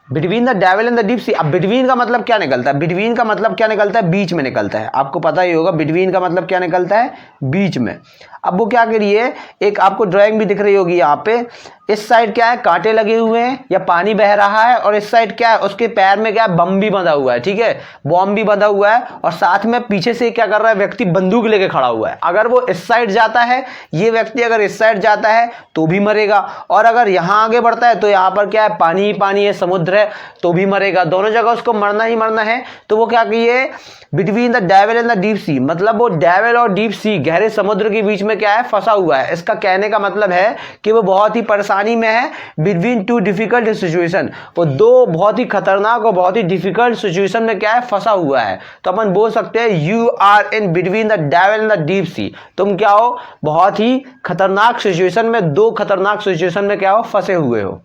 Between the devil and the deep sea. अब बिटवीन का मतलब क्या निकलता है, बिटवीन का मतलब क्या निकलता है, बीच में निकलता है। आपको पता ही होगा बिटवीन का मतलब क्या निकलता है, बीच में। अब वो क्या करिए, एक आपको ड्राइंग भी दिख रही होगी यहाँ पे, इस साइड क्या है, कांटे लगे हुए हैं या पानी बह रहा है, और इस साइड क्या है, उसके पैर में क्या है, बम भी बंधा हुआ है, ठीक है, बॉम्ब भी बंधा हुआ है, और साथ में पीछे से क्या कर रहा है, व्यक्ति बंदूक लेके खड़ा हुआ है। अगर वो इस साइड जाता है, ये व्यक्ति अगर इस साइड जाता है तो भी मरेगा, और अगर यहाँ आगे बढ़ता है तो यहाँ पर क्या है, पानी ही पानी है, समुद्र है, तो भी मरेगा। दोनों जगह उसको मरना ही मरना है। तो वो क्या किए, between the devil and the deep सी, मतलब वो डेविल और डीप सी, गहरे समुद्र के बीच में क्या है, फंसा हुआ है। इसका कहने का मतलब है कि वो बहुत ही परेशानी में है, बिटवीन टू डिफिकल्ट सिचुएशन, वो दो बहुत ही खतरनाक और बहुत ही डिफिकल्ट सिचुएशन में क्या है, फंसा हुआ है। तो अपन बोल सकते हैं you are in between the devil and the deep sea, तुम क्या हो, बहुत ही खतरनाक सिचुएशन में, दो खतरनाक सिचुएशन में क्या हो, फंसे हुए हो।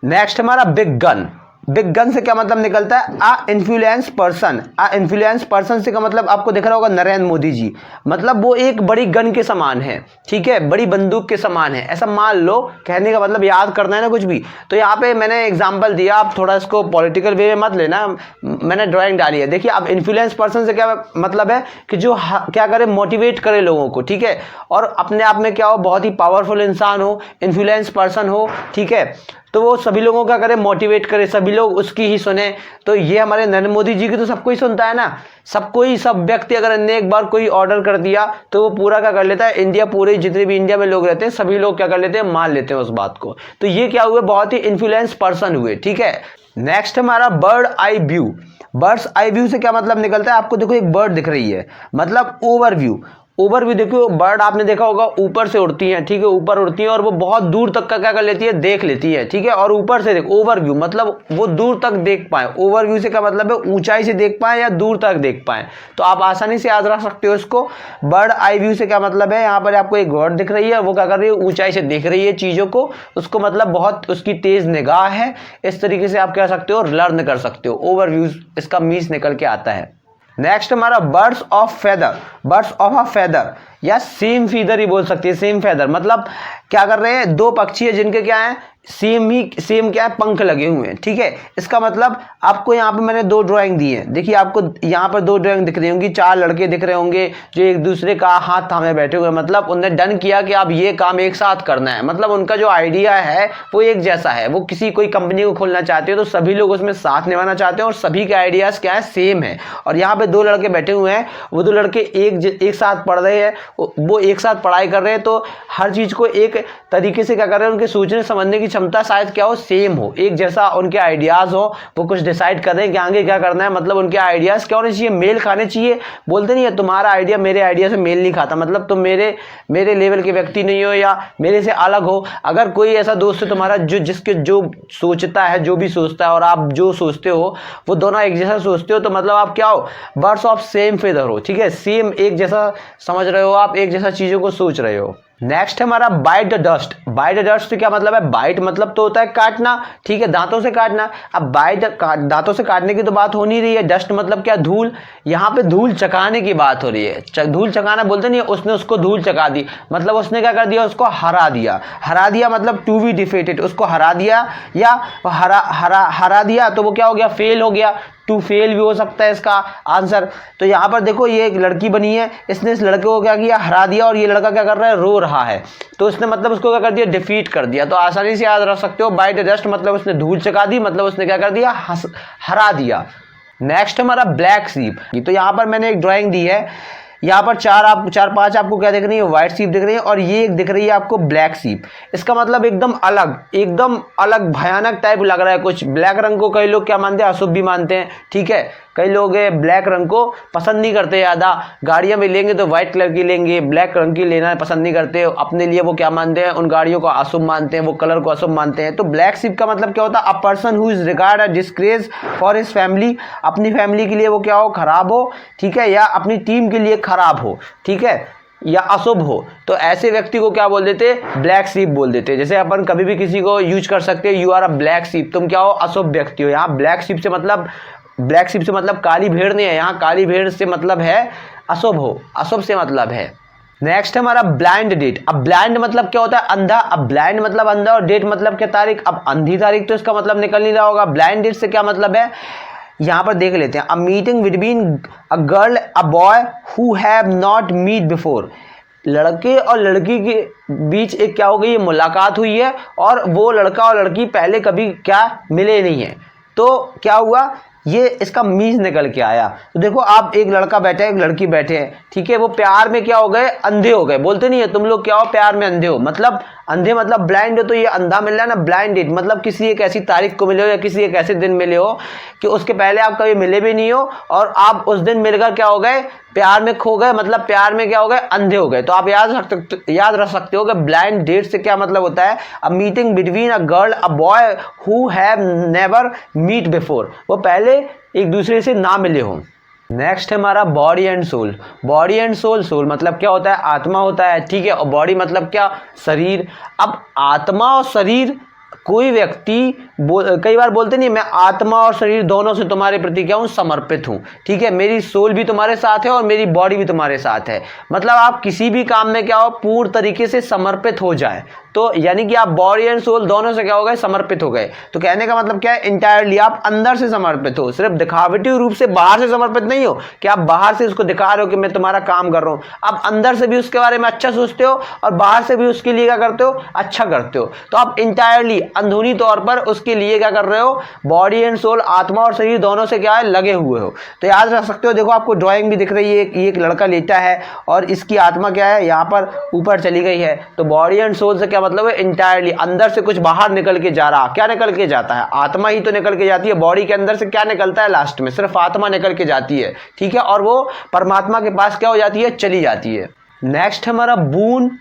नेक्स्ट हमारा बिग गन। बिग गन से क्या मतलब निकलता है, अ इन्फ्लुएंस पर्सन। अ इन्फ्लुएंस पर्सन से का मतलब आपको दिख रहा होगा नरेंद्र मोदी जी, मतलब वो एक बड़ी गन के समान है, ठीक है, बड़ी बंदूक के समान है, ऐसा मान लो। कहने का मतलब याद करना है ना कुछ भी। तो यहाँ पे मैंने एग्जांपल दिया, आप थोड़ा इसको पॉलिटिकल वे में मत लेना, मैंने ड्राइंग डाली है। देखिए अब इन्फ्लुएंस पर्सन से क्या मतलब है कि जो क्या करे, मोटिवेट करे लोगों को, ठीक है, और अपने आप में क्या हो, बहुत ही पावरफुल इंसान हो, इन्फ्लुएंस पर्सन हो, ठीक है। तो वो सभी लोगों का करे, मोटिवेट करे, सभी लोग उसकी ही सुने। तो ये हमारे नरेंद्र मोदी जी की तो सबको ही सुनता है ना, सबको ही, सब व्यक्ति अगर इन्हें एक बार कोई ऑर्डर कर दिया तो वो पूरा क्या कर लेता है, इंडिया, पूरे जितने भी इंडिया में लोग रहते हैं सभी लोग क्या कर लेते हैं, मान लेते हैं उस बात को। तो ये क्या हुए, बहुत ही इन्फ्लुएंस पर्सन हुए, ठीक है। नेक्स्ट हमारा bird eye view. Birds eye view से क्या मतलब निकलता है, आपको देखो एक बर्ड दिख रही है, मतलब ओवरव्यू। ओवरव्यू देखो, बर्ड आपने देखा होगा ऊपर से उड़ती हैं, ठीक है, ऊपर उड़ती हैं और वो बहुत दूर तक का क्या कर लेती है, देख लेती है, ठीक है। और ऊपर से देखो ओवरव्यू मतलब वो दूर तक देख पाए। ओवरव्यू से क्या मतलब है, ऊंचाई से देख पाए या दूर तक देख पाए। तो आप आसानी से याद रख सकते हो इसको। बर्ड आई व्यू से क्या मतलब है, यहाँ पर आपको एक बर्ड दिख रही है, वो क्या कर रही है, ऊंचाई से देख रही है चीजों को, उसको मतलब बहुत उसकी तेज निगाह है। इस तरीके से आप कह सकते हो, लर्न कर सकते हो। ओवरव्यू इसका मीन्स निकल के आता है। नेक्स्ट हमारा birds of feather, birds of a feather या सेम फीदर ही बोल सकते हैं। सेम फेदर मतलब क्या कर रहे हैं, दो पक्षी है जिनके क्या है, सेम क्या है, पंख लगे हुए हैं, ठीक है। इसका मतलब आपको यहाँ पे मैंने दो ड्राइंग दी है, देखिए आपको यहाँ पर दो ड्राइंग दिख रही होंगी, चार लड़के दिख रहे होंगे जो एक दूसरे का हाथ थामे बैठे हुए हैं। मतलब उन्होंने डन किया कि आप ये काम एक साथ करना है। मतलब उनका जो आइडिया है वो एक जैसा है। वो किसी कोई कंपनी को खोलना चाहते हो तो सभी लोग उसमें साथ निभाना चाहते हैं और सभी के आइडियाज क्या है, सेम है। और यहाँ पे दो लड़के बैठे हुए हैं, वो दो लड़के एक साथ पढ़ रहे हैं, वो एक साथ पढ़ाई कर रहे हैं। तो हर चीज को एक तरीके से क्या कर रहे हैं, उनके सोचने समझने की क्षमता शायद क्या हो, सेम हो, एक जैसा उनके आइडियाज हो। वो कुछ डिसाइड कर रहे हैं कि आगे क्या करना है। मतलब उनके आइडियाज क्या होने चाहिए, मेल खाने चाहिए। बोलते नहीं है तुम्हारा आइडिया मेरे आइडिया से मेल नहीं खाता, मतलब तुम मेरे लेवल के व्यक्ति नहीं हो या मेरे से अलग हो। अगर कोई ऐसा दोस्त है तुम्हारा जो सोचता है, जो भी सोचता है और आप जो सोचते हो वो दोनों एक जैसा सोचते हो, तो मतलब आप क्या हो, बर्ड्स ऑफ सेम फेदर हो, ठीक है। सेम एक जैसा समझ रहे हो आप, एक जैसा चीजों को सोच रहे हो। नेक्स्ट हमारा bite the dust. Bite the dust से क्या मतलब है, बाइट मतलब तो होता है काटना, ठीक है, दांतों से काटना। अब बाइट दांतों से काटने की तो बात हो नहीं रही है। डस्ट मतलब क्या, धूल। यहाँ पे धूल चकाने की बात हो रही है। धूल चकाना बोलते नहीं है, उसने उसको धूल चका दी, मतलब उसने क्या कर दिया, उसको हरा दिया। हरा दिया मतलब टू बी डिफीटेड, उसको हरा दिया या हरा दिया तो वो क्या हो गया, फेल हो गया। टू फेल भी हो सकता है इसका आंसर। तो यहाँ पर देखो ये एक लड़की बनी है, इसने इस लड़के को क्या किया, हरा दिया, और ये लड़का क्या कर रहा है, रो रहा है। तो इसने मतलब उसको क्या कर दिया, डिफीट कर दिया। तो आसानी से याद रख सकते हो, बाय द डस्ट मतलब उसने धूल चका दी, मतलब उसने क्या कर दिया, हरा दिया। नेक्स्ट हमारा ब्लैक सीप। तो यहाँ पर मैंने एक ड्राइंग दी है, यहाँ पर चार पांच आपको क्या दिख रही है, व्हाइट सीप दिख रही है, और ये एक दिख रही है आपको ब्लैक सीप। इसका मतलब एकदम अलग भयानक टाइप लग रहा है कुछ। ब्लैक रंग को कई लोग क्या मानते हैं, अशुभ भी मानते हैं, ठीक है। कई लोग ब्लैक रंग को पसंद नहीं करते ज़्यादा, गाड़ियाँ में लेंगे तो व्हाइट कलर की लेंगे, ब्लैक रंग की लेना पसंद नहीं करते। अपने लिए वो क्या मानते हैं, उन गाड़ियों को अशुभ मानते हैं, वो कलर को अशुभ मानते हैं। तो ब्लैक शिप का मतलब क्या होता है, a person who is regard a disgrace for his family. अपनी फैमिली के लिए वो क्या हो, खराब हो, ठीक है, या अपनी टीम के लिए खराब हो, ठीक है, या अशुभ हो। तो ऐसे व्यक्ति को क्या बोल देते, ब्लैक शीप बोल देते। जैसे अपन कभी भी किसी को यूज कर सकते हैं, you are a black sheep, तुम क्या हो, अशुभ व्यक्ति हो। यहाँ ब्लैक शीप से मतलब काली भेड़ नहीं है, यहाँ काली भेड़ से मतलब है अशुभ हो, अशुभ से मतलब है। नेक्स्ट हमारा ब्लाइंड डेट। अब ब्लाइंड मतलब क्या होता है, अंधा। अब ब्लाइंड मतलब अंधा और डेट मतलब क्या, तारीख। अब अंधी तारीख तो इसका मतलब निकल नहीं रहा होगा। ब्लाइंड डेट से क्या मतलब है, यहां पर देख लेते हैं। A meeting between a girl a boy who have not meet before. लड़के और लड़की के बीच एक क्या हो गई, मुलाकात हुई है और वो लड़का और लड़की पहले कभी क्या मिले नहीं है। तो क्या हुआ, ये इसका मीन्स निकल के आया। तो देखो आप, एक लड़का बैठा है, एक लड़की बैठे हैं, ठीक है, वो प्यार में क्या हो गए, अंधे हो गए। बोलते नहीं है तुम लोग क्या हो, प्यार में अंधे हो। मतलब अंधे मतलब ब्लाइंड हो, तो ये अंधा मिल रहा है ना, ब्लाइंडेड मतलब किसी एक ऐसी तारीख को मिले हो या किसी एक ऐसे दिन मिले हो कि उसके पहले आप कभी मिले भी नहीं हो, और आप उस दिन मिलकर क्या हो गए, प्यार में खो गए। मतलब प्यार में क्या हो गए, अंधे हो गए। तो आप याद रख सकते हो कि ब्लाइंड डेट से क्या मतलब होता है, a meeting between a girl a boy who have never meet before, वो पहले एक दूसरे से ना मिले हों। नेक्स्ट है हमारा body and soul. Body and soul, soul मतलब क्या होता है, आत्मा होता है, ठीक है, और बॉडी मतलब क्या, शरीर। अब आत्मा और शरीर, कोई व्यक्ति कई बार बोलते नहीं, मैं आत्मा और शरीर दोनों से तुम्हारे प्रति क्या हूं, समर्पित हूं, ठीक है, मेरी सोल भी तुम्हारे साथ है और मेरी बॉडी भी तुम्हारे साथ है। मतलब आप किसी भी काम में क्या हो, पूर्ण तरीके से समर्पित हो जाए। तो यानी कि आप बॉडी एंड सोल दोनों से क्या हो गए, समर्पित हो गए। तो कहने का मतलब क्या है, इंटायरली आप अंदर से समर्पित हो, सिर्फ दिखावटी रूप से बाहर से समर्पित नहीं हो कि आप बाहर से उसको दिखा रहे हो कि मैं तुम्हारा काम कर रहा हूं। आप अंदर से भी उसके बारे में अच्छा सोचते हो और बाहर से भी उसके लिए क्या करते हो, अच्छा करते हो। तो आप इंटायरली अंदरूनी तौर पर उसके लिए क्या कर रहे हो, बॉडी एंड सोल, आत्मा और शरीर दोनों से क्या है, लगे हुए हो। तो याद रख सकते हो। देखो आपको ड्राइंग भी दिख रही है, एक लड़का लेटा है और इसकी आत्मा क्या है, यहाँ पर ऊपर चली गई है। तो बॉडी एंड सोल से क्या मतलब है, इंटायरली अंदर से कुछ बाहर निकल के जा रहा। क्या निकल के जाता है, आत्मा ही तो निकल के जाती है। बॉडी के अंदर से क्या निकलता है, लास्ट में सिर्फ आत्मा निकल के जाती है, ठीक है, और वो परमात्मा के पास क्या हो जाती है, चली जाती है। नेक्स्ट हमारा बून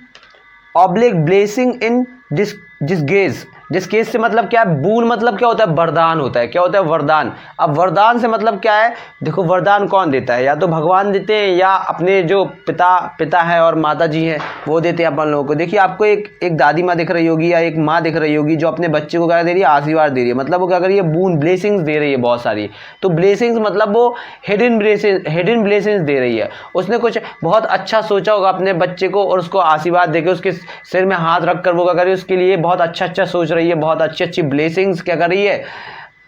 ऑब्लिक ब्लेसिंग इन डिसगेज। डिसगेज से मतलब क्या है? बून मतलब क्या होता है? वरदान होता है। क्या होता है? वरदान। अब वरदान से मतलब क्या है? देखो वरदान कौन देता है? या तो भगवान देते हैं या अपने जो पिता है और माता जी हैं वो देते हैं अपन लोगों को। देखिए आपको एक दादी माँ दिख रही होगी या एक माँ दिख रही होगी जो अपने बच्चे को क्या दे रही है? आशीर्वाद दे रही है। मतलब वो क्या कर रही है? बून ब्लेसिंग्स दे रही है बहुत सारी। तो ब्लेसिंग्स मतलब वो हिडन ब्लेसिंग्स दे रही है। उसने कुछ बहुत अच्छा सोचा होगा अपने बच्चे को और उसको आशीर्वाद देके उसके सिर में हाथ रख कर वो क्या कर रही है? उसके लिए बहुत अच्छा सोच रही है, बहुत अच्छी ब्लेसिंग्स क्या कर रही है?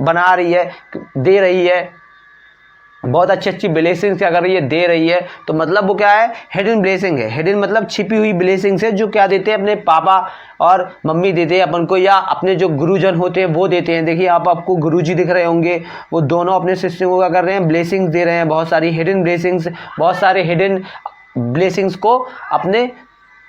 बना रही है, दे रही है। बहुत अच्छी ब्लेसिंग्स क्या कर रही है? दे रही है। तो मतलब वो क्या है? हिडन ब्लेसिंग है। हिडन मतलब छिपी हुई ब्लेसिंग्स है जो क्या देते हैं? अपने पापा और मम्मी देते हैं अपन को, या अपने जो गुरुजन होते हैं वो देते हैं। देखिए आपको गुरुजी दिख रहे होंगे, वो दोनों अपने शिष्यों को क्या कर रहे हैं? ब्लेसिंग्स दे रहे हैं। बहुत सारी हिडन ब्लेसिंग्स, बहुत सारे हिडन ब्लेसिंग्स को अपने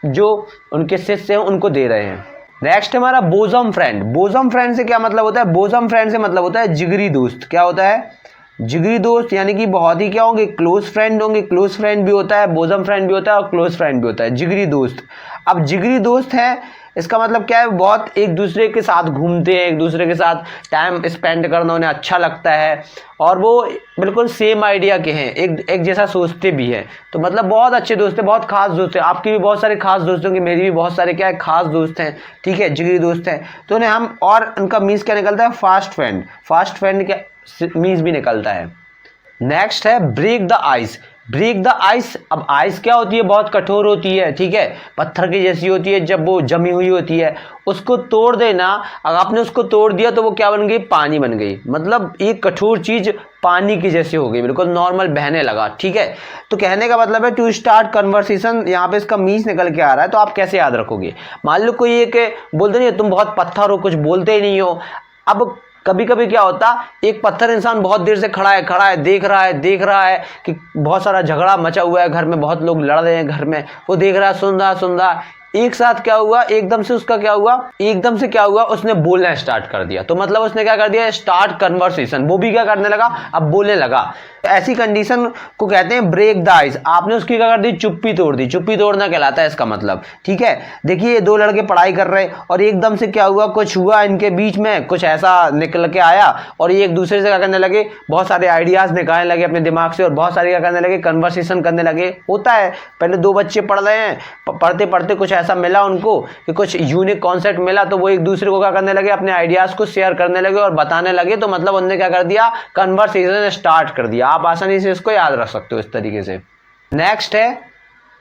जो उनके शिष्य हैं उनको दे रहे हैं। नेक्स्ट हमारा बोजम फ्रेंड। बोजम फ्रेंड से क्या मतलब होता है? बोजम फ्रेंड से मतलब होता है जिगरी दोस्त। क्या होता है? जिगरी दोस्त, यानी कि बहुत ही क्या होंगे? क्लोज फ्रेंड होंगे। क्लोज फ्रेंड भी होता है, बोजम फ्रेंड भी होता है और क्लोज फ्रेंड भी होता है। जिगरी दोस्त। अब जिगरी दोस्त है, इसका मतलब क्या है? बहुत एक दूसरे के साथ घूमते हैं, एक दूसरे के साथ टाइम स्पेंड करना उन्हें अच्छा लगता है और वो बिल्कुल सेम आइडिया के हैं, एक जैसा सोचते भी हैं। तो मतलब बहुत अच्छे दोस्त हैं, बहुत खास दोस्त हैं। आपकी भी बहुत सारे खास दोस्त होंगे, मेरी भी बहुत सारे क्या है? खास दोस्त हैं। ठीक है, जिगरी दोस्त हैं। तो उन्हें हम, और उनका मीन्स क्या निकलता है? Fast friend. फास्ट फ्रेंड क्या मीन्स भी निकलता है। नेक्स्ट है break the ice. Break the ice. अब आइस क्या होती है? बहुत कठोर होती है, ठीक है, पत्थर की जैसी होती है जब वो जमी हुई होती है। उसको तोड़ देना, अगर आपने उसको तोड़ दिया तो वो क्या बन गई? पानी बन गई। मतलब एक कठोर चीज पानी की जैसी हो गई, बिल्कुल नॉर्मल बहने लगा। ठीक है, तो कहने का मतलब है टू स्टार्ट कन्वर्सेशन। यहाँ पे इसका मीन्स निकल के आ रहा है, तो आप कैसे याद रखोगे? मान लो कोई एक बोलते नहीं तुम बहुत पत्थर हो, कुछ बोलते ही नहीं हो। अब कभी कभी क्या होता, एक पत्थर इंसान बहुत देर से खड़ा है, देख रहा है कि बहुत सारा झगड़ा मचा हुआ है घर में, बहुत लोग लड़ रहे हैं घर में, वो देख रहा है, सुन रहा। एक साथ क्या हुआ? एकदम से क्या हुआ? उसने बोलना स्टार्ट कर दिया। तो मतलब उसने क्या कर दिया? Start conversation. वो भी क्या करने लगा? अब बोलने लगा। ऐसी कंडीशन को कहते हैं ब्रेक द आइस। आपने उसकी क्या कर दी? चुप्पी तोड़ दी। चुप्पी तोड़ना कहलाता है इसका मतलब। ठीक है, देखिए ये दो लड़के पढ़ाई कर रहे और एकदम से क्या हुआ? कुछ हुआ इनके बीच में, कुछ ऐसा निकल के आया और ये एक दूसरे से क्या करने लगे? बहुत सारे आइडियाज निकालने लगे अपने दिमाग से और बहुत सारे क्या करने लगे? कन्वर्सेशन करने लगे। होता है, पहले दो बच्चे पढ़ रहे हैं, पढ़ते पढ़ते कुछ ऐसा मिला उनको कि कुछ यूनिक कॉन्सेप्ट मिला, तो वो एक दूसरे को क्या करने लगे? अपने आइडियाज को शेयर करने लगे और बताने लगे। तो मतलब उन्होंने क्या कर दिया? कन्वर्सेशन स्टार्ट कर दिया। आप आसानी से इसको याद रख सकते हो इस तरीके से। नेक्स्ट है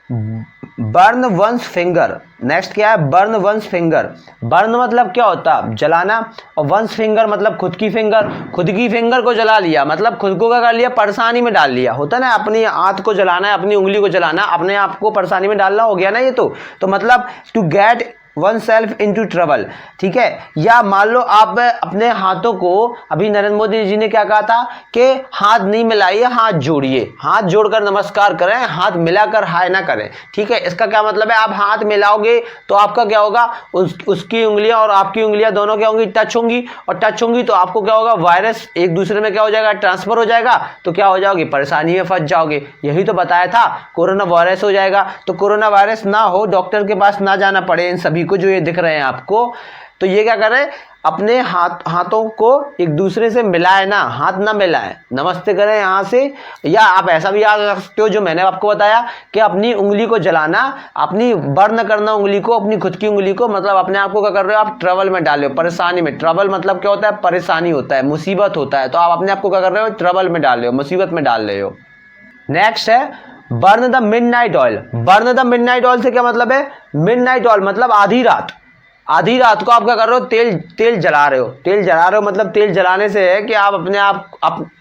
बर्न वंस फिंगर। नेक्स्ट क्या है? Burn once finger. बर्न मतलब क्या होता है? जलाना, और वंस फिंगर मतलब खुद की फिंगर। खुद की फिंगर को जला लिया मतलब खुद को क्या कर लिया? परेशानी में डाल लिया। होता ना, अपनी हाथ को जलाना है, अपनी उंगली को जलाना, अपने आप को परेशानी में डालना, हो गया ना ये। तो मतलब to get oneself into trouble. ठीक है, या मान लो आप अपने हाथों को, अभी नरेंद्र मोदी जी ने क्या कहा था कि हाथ नहीं मिलाइए, हाथ जोड़िए, हाथ जोड़कर नमस्कार करें, हाथ मिलाकर हाय ना करें। ठीक है, इसका क्या मतलब है? आप हाथ मिलाओगे तो आपका क्या होगा? उसकी उंगलियां और आपकी उंगलियां दोनों क्या होंगी? टच होंगी, और टच होंगी तो आपको क्या होगा? वायरस एक दूसरे में क्या हो जाएगा? ट्रांसफर हो जाएगा। तो क्या हो जाओगे? परेशानी में फंस जाओगे। यही तो बताया था, कोरोना वायरस हो जाएगा। तो कोरोना वायरस ना हो, डॉक्टर के पास ना जाना पड़े इन सभी को जो ये दिख रहे हैं आपको। तो ये क्या करें? अपने हाथों को एक दूसरे से मिलाए ना, हाथ ना मिलाए, नमस्ते करें यहाँ से। या आप ऐसा भी याद रख सकते हो जो मैंने आपको बताया कि अपनी उंगली को जलाना, अपनी बर्न करना उंगली को, अपनी खुद की उंगली को, मतलब अपने आप को क्या कर रहे हो? आप ट्रबल में डाले हो, परेशानी में। ट्रबल मतलब क्या होता है? परेशानी होता है, मुसीबत होता है। तो आप अपने आप को क्या कर रहे हो? ट्रबल में डाल रहे हो, मुसीबत में डाल रहे हो। नेक्स्ट है burn the midnight oil. Burn the midnight oil से क्या मतलब है? मिडनाइट ऑयल मतलब आधी रात। आधी रात को आप क्या कर रहे हो? तेल जला रहे हो। तेल जला रहे हो मतलब तेल जलाने से है कि आप अपने आप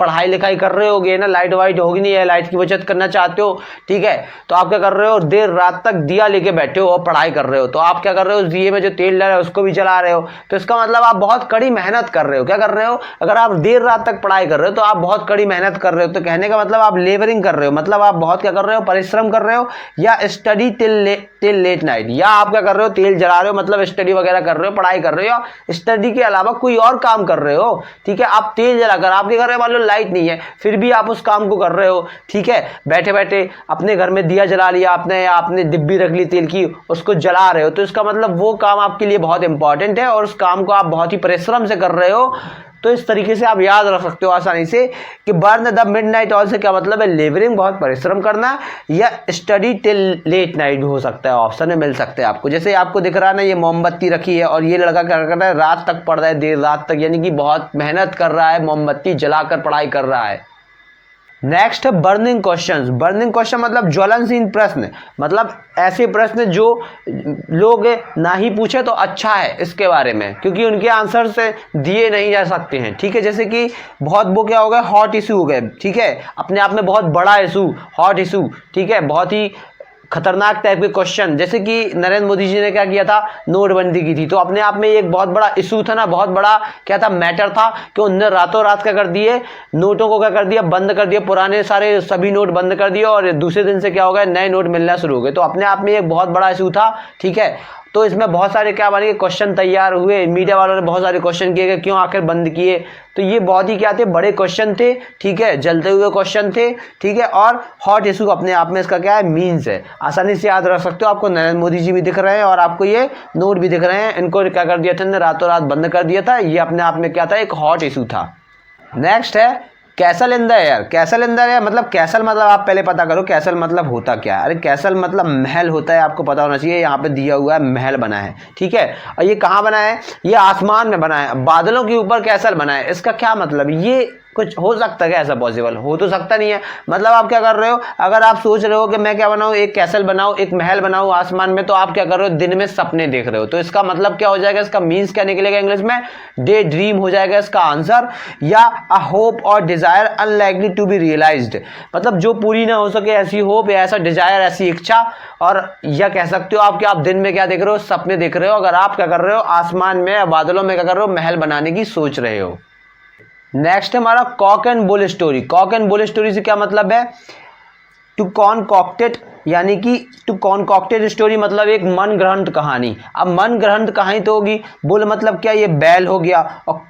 पढ़ाई लिखाई कर रहे होगे ना, लाइट वाइट होगी नहीं है, लाइट की बचत करना चाहते हो। ठीक है, तो आप क्या कर रहे हो? देर रात तक दिया लेके बैठे हो और पढ़ाई कर रहे हो। तो आप क्या कर रहे हो? उस दिए में जो तेल डला है उसको भी जला रहे हो। तो इसका मतलब आप बहुत कड़ी मेहनत कर रहे हो। क्या कर रहे हो? अगर आप देर रात तक पढ़ाई कर रहे हो तो आप बहुत कड़ी मेहनत कर रहे हो। तो कहने का मतलब आप लेबरिंग कर रहे हो, मतलब आप बहुत क्या कर रहे हो? परिश्रम कर रहे हो। या स्टडी टिल लेट नाइट, या आप क्या कर रहे हो? तेल जला रहे हो मतलब स्टडी वगैरह कर रहे हो, पढ़ाई कर रहे हो, या स्टडी के अलावा कोई और काम कर रहे हो, ठीक है, आप तेल जलाकर, आपके घर में मान लो लाइट नहीं है फिर भी आप उस काम को कर रहे हो, ठीक है, बैठे बैठे अपने घर में दिया जला लिया आपने, या आपने डिब्बी रख ली तेल की, उसको जला रहे हो, तो इसका मतलब वो काम आपके लिए बहुत इंपॉर्टेंट है और उस काम को आप बहुत ही परिश्रम से कर रहे हो। तो इस तरीके से आप याद रख सकते हो आसानी से कि बर्न द मिडनाइट ऑयल से क्या मतलब है, लेबरिंग, बहुत परिश्रम करना, या स्टडी टिल लेट नाइट भी हो सकता है, ऑप्शन में मिल सकते हैं आपको। जैसे आपको दिख रहा है ना, ये मोमबत्ती रखी है और ये लड़का क्या कर रहा है, रात तक पढ़ रहा है, देर रात तक, यानी कि बहुत मेहनत कर रहा है, मोमबत्ती जलाकर पढ़ाई कर रहा है। नेक्स्ट है बर्निंग क्वेश्चंस। बर्निंग क्वेश्चन मतलब ज्वलनशील प्रश्न, मतलब ऐसे प्रश्न जो लोग ना ही पूछे तो अच्छा है इसके बारे में, क्योंकि उनके आंसर से दिए नहीं जा सकते हैं, ठीक है। जैसे कि बहुत वो क्या हो गया, हॉट इशू हो गए, ठीक है, अपने आप में बहुत बड़ा इशू, हॉट इशू, ठीक है, बहुत ही खतरनाक टाइप के क्वेश्चन। जैसे कि नरेंद्र मोदी जी ने क्या किया था, नोटबंदी की थी, तो अपने आप में एक बहुत बड़ा इशू था ना, बहुत बड़ा क्या था, मैटर था, कि उन्होंने रातों रात क्या कर दिए, नोटों को क्या कर दिया, बंद कर दिया, पुराने सारे सभी नोट बंद कर दिए और दूसरे दिन से क्या हो गया, नए नोट मिलना शुरू हो गए। तो अपने आप में एक बहुत बड़ा इशू था, ठीक है। तो इसमें बहुत सारे क्या बने, क्वेश्चन तैयार हुए, मीडिया वालों ने बहुत सारे क्वेश्चन किए कि क्यों आखिर बंद किए। तो ये बहुत ही क्या थे, बड़े क्वेश्चन थे, ठीक है, जलते हुए क्वेश्चन थे, ठीक है, और हॉट इशू अपने आप में इसका क्या है, मीन्स है, आसानी से याद रख सकते हो। आपको नरेंद्र मोदी जी भी दिख रहे हैं और आपको ये नोट भी दिख रहे हैं, इनको क्या कर दिया था, रातों रात बंद कर दिया था, ये अपने आप में क्या था, एक हॉट इशू था। नेक्स्ट है castle in the air. Castle in the air मतलब, कैसल मतलब आप पहले पता करो कैसल मतलब होता क्या है। अरे कैसल मतलब महल होता है, आपको पता होना चाहिए। यहाँ पे दिया हुआ है महल बना है, ठीक है, और ये कहाँ बना है, ये आसमान में बना है, बादलों के ऊपर कैसल बना है। इसका क्या मतलब, ये कुछ हो सकता है क्या, ऐसा पॉसिबल हो तो सकता नहीं है। मतलब आप क्या कर रहे हो, अगर आप सोच रहे हो कि मैं क्या बनाऊं, एक कैसल बनाऊं, एक महल बनाऊं आसमान में, तो आप क्या कर रहे हो, दिन में सपने देख रहे हो। तो इसका मतलब क्या हो जाएगा, इसका मीन्स क्या निकलेगा इंग्लिश में, डे ड्रीम हो जाएगा इसका आंसर, या अ होप और desire unlikely to be realised, मतलब जो पूरी ना हो सके ऐसी होप या ऐसा डिजायर, ऐसी इच्छा। और या कह सकते हो आप कि आप दिन में क्या देख रहे हो, सपने देख रहे हो। अगर आप क्या कर रहे हो, आसमान में बादलों में क्या कर रहे हो, महल बनाने की सोच रहे हो। नेक्स्ट है हमारा cock and bull story. Cock and bull story से क्या मतलब है, टू कॉन्कॉक्टेड, यानी कि टू कॉन्कॉक्टेड स्टोरी मतलब एक मन ग्रंथ कहानी। अब मन ग्रंथ कहानी तो होगी, बुल मतलब क्या, ये बैल हो गया, और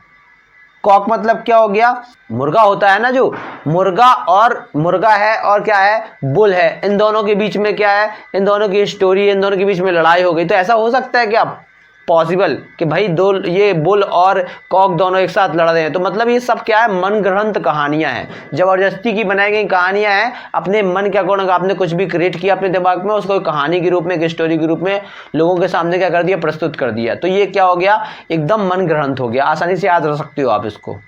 कॉक मतलब क्या हो गया, मुर्गा होता है ना, जो मुर्गा, और मुर्गा है और क्या है, बुल है, इन दोनों के बीच में क्या है, इन दोनों की स्टोरी, इन दोनों के बीच में लड़ाई हो गई। तो ऐसा हो सकता है क्या पॉसिबल कि भाई दो, ये बुल और कॉक दोनों एक साथ लड़ रहे हैं। तो मतलब ये सब क्या है, मन ग्रंथ कहानियां हैं, जबरदस्ती की बनाई गई कहानियां हैं। अपने मन क्या करोगे, आपने कुछ भी क्रिएट किया अपने दिमाग में, उसको कहानी के रूप में, एक स्टोरी के रूप में लोगों के सामने क्या कर दिया, प्रस्तुत कर दिया। तो ये क्या हो गया, एकदम मन ग्रंथ हो गया। आसानी से याद रख सकते हो आप इसको।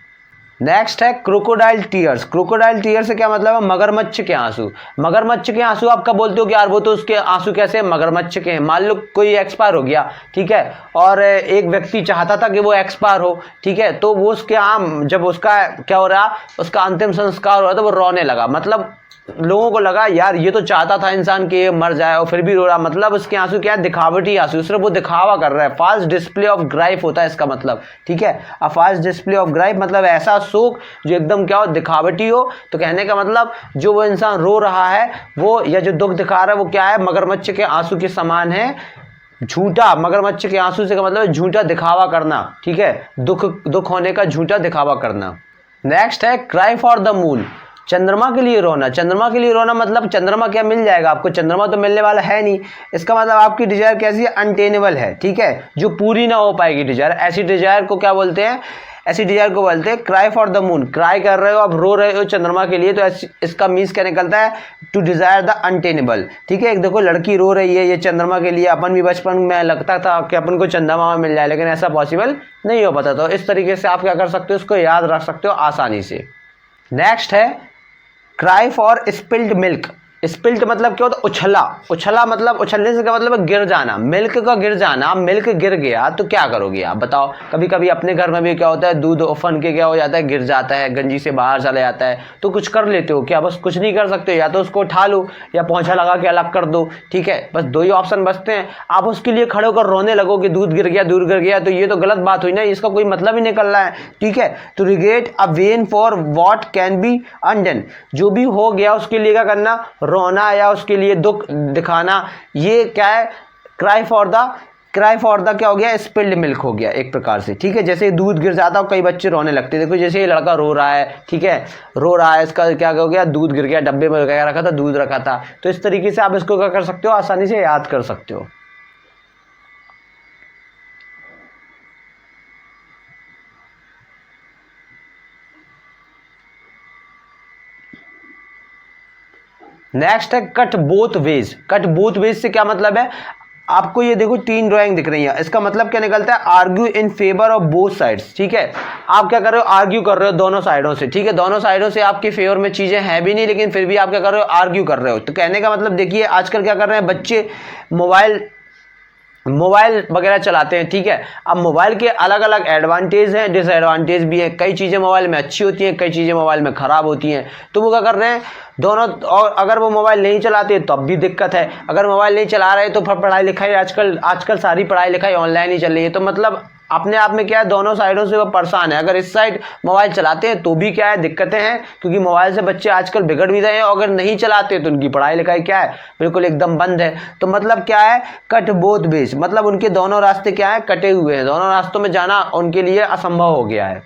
नेक्स्ट है क्रोकोडाइल टीयर्स। क्रोकोडाइल टीयर्स से क्या मतलब है, मगरमच्छ के आंसू। मगरमच्छ के आंसू आप कब बोलते हो कि यार वो तो उसके आंसू कैसे, मगरमच्छ के हैं। मान लो कोई एक्सपायर हो गया, ठीक है, और एक व्यक्ति चाहता था कि वो एक्सपायर हो, ठीक है, तो वो उसके आम, जब उसका क्या हो रहा, उसका अंतिम संस्कार हो रहा था, वो रोने लगा। मतलब लोगों को लगा यार ये तो चाहता था इंसान कि ये मर जाए और फिर भी रो रहा। मतलब उसके आंसू क्या है, दिखावटी आंसू, सिर्फ वो दिखावा कर रहा है। फाल्स डिस्प्ले ऑफ ग्राइफ होता है इसका मतलब, ठीक है। अ फाल्स डिस्प्ले ऑफ ग्राइफ मतलब ऐसा शोक जो एकदम क्या हो, दिखावटी हो। तो कहने का मतलब जो वो इंसान रो रहा है वो, या जो दुख दिखा रहा है वो क्या है, मगरमच्छ के आंसू के समान है। झूठा, मगरमच्छ के आंसू से का मतलब है झूठा दिखावा करना, ठीक है, दुख होने का झूठा दिखावा करना। नेक्स्ट है क्राई फॉर द मून। चंद्रमा के लिए रोना। चंद्रमा के लिए रोना मतलब चंद्रमा क्या मिल जाएगा आपको, चंद्रमा तो मिलने वाला है नहीं। इसका मतलब आपकी डिजायर कैसी है, अनटेनेबल है, ठीक है, जो पूरी ना हो पाएगी डिजायर। ऐसी डिजायर को क्या बोलते हैं, ऐसी डिजायर को बोलते हैं cry for the moon. Cry कर रहे हो, अब रो रहे हो चंद्रमा के लिए, तो इसका मीन्स क्या निकलता है, टू डिजायर द अनटेनेबल, ठीक है। एक देखो लड़की रो रही है ये चंद्रमा के लिए। अपन भी बचपन में लगता था कि अपन को चंद्रमा मिल जाए, लेकिन ऐसा पॉसिबल नहीं हो पाता। तो इस तरीके से आप क्या कर सकते हो, इसको याद रख सकते हो आसानी से। नेक्स्ट है cry for spilled milk. Spilt मतलब क्या होता है, उछला। उछला मतलब, उछलने से क्या मतलब है, गिर जाना। मिल्क का गिर जाना, मिल्क गिर गया तो क्या करोगे आप बताओ। कभी कभी अपने घर में भी क्या होता है, दूध उफन के क्या हो जाता है, गिर जाता है, गंजी से बाहर चला जाता है, तो कुछ कर लेते हो क्या, बस कुछ नहीं कर सकते, या तो उसको उठा लो या पोंछा लगा के अलग कर दो, ठीक है, बस दो ही ऑप्शन बचते हैं। आप उसके लिए खड़े होकर रोने लगो कि दूध गिर गया, दूध गिर गया, तो ये तो गलत बात हुई ना, इसका कोई मतलब ही निकल रहा है, ठीक है। तो regret a when for what can be undone, जो भी हो गया उसके लिए क्या करना, रोना या उसके लिए दुख दिखाना, ये क्या है, cry for the cry for the क्या हो गया, स्पिल्ड मिल्क हो गया एक प्रकार से, ठीक है। जैसे दूध गिर जाता है कई बच्चे रोने लगते हैं, देखो जैसे ये लड़का रो रहा है, ठीक है, रो रहा है, इसका क्या हो गया, दूध गिर गया, डब्बे में क्या रखा था, दूध रखा था। तो इस तरीके से आप इसको क्या कर सकते हो, आसानी से याद कर सकते हो। नेक्स्ट है cut both ways. Cut both ways से क्या मतलब है, आपको ये देखो 3 ड्राइंग दिख रही है, इसका मतलब क्या निकलता है, argue in favour of both sides, ठीक है। आप क्या कर रहे हो, आर्ग्यू कर रहे हो दोनों साइडों से, ठीक है। दोनों साइडों से आपके फेवर में चीजें हैं भी नहीं, लेकिन फिर भी आप क्या कर रहे हो, आर्ग्यू कर रहे हो। तो कहने का मतलब देखिए आजकल क्या कर रहे हैं बच्चे, मोबाइल वगैरह चलाते हैं, ठीक है। अब मोबाइल के अलग अलग एडवांटेज हैं, डिसएडवांटेज भी हैं। कई चीज़ें मोबाइल में अच्छी होती हैं, कई चीज़ें मोबाइल में ख़राब होती हैं। तो वो क्या कर रहे हैं दोनों, और अगर वो मोबाइल नहीं चलाते तब भी दिक्कत है, अगर मोबाइल नहीं चला रहे तो फिर पढ़ाई लिखाई, आजकल सारी पढ़ाई लिखाई ऑनलाइन ही चल रही है। तो मतलब अपने आप में क्या है, दोनों साइडों से वो परेशान है। अगर इस साइड मोबाइल चलाते हैं तो भी क्या है, दिक्कतें हैं, क्योंकि मोबाइल से बच्चे आजकल बिगड़ भी रहे हैं, और अगर नहीं चलाते तो उनकी पढ़ाई लिखाई क्या है, बिल्कुल एकदम बंद है। तो मतलब क्या है, कट बोथ वेज, मतलब उनके दोनों रास्ते क्या है, कटे हुए हैं, दोनों रास्तों में जाना उनके लिए असंभव हो गया है।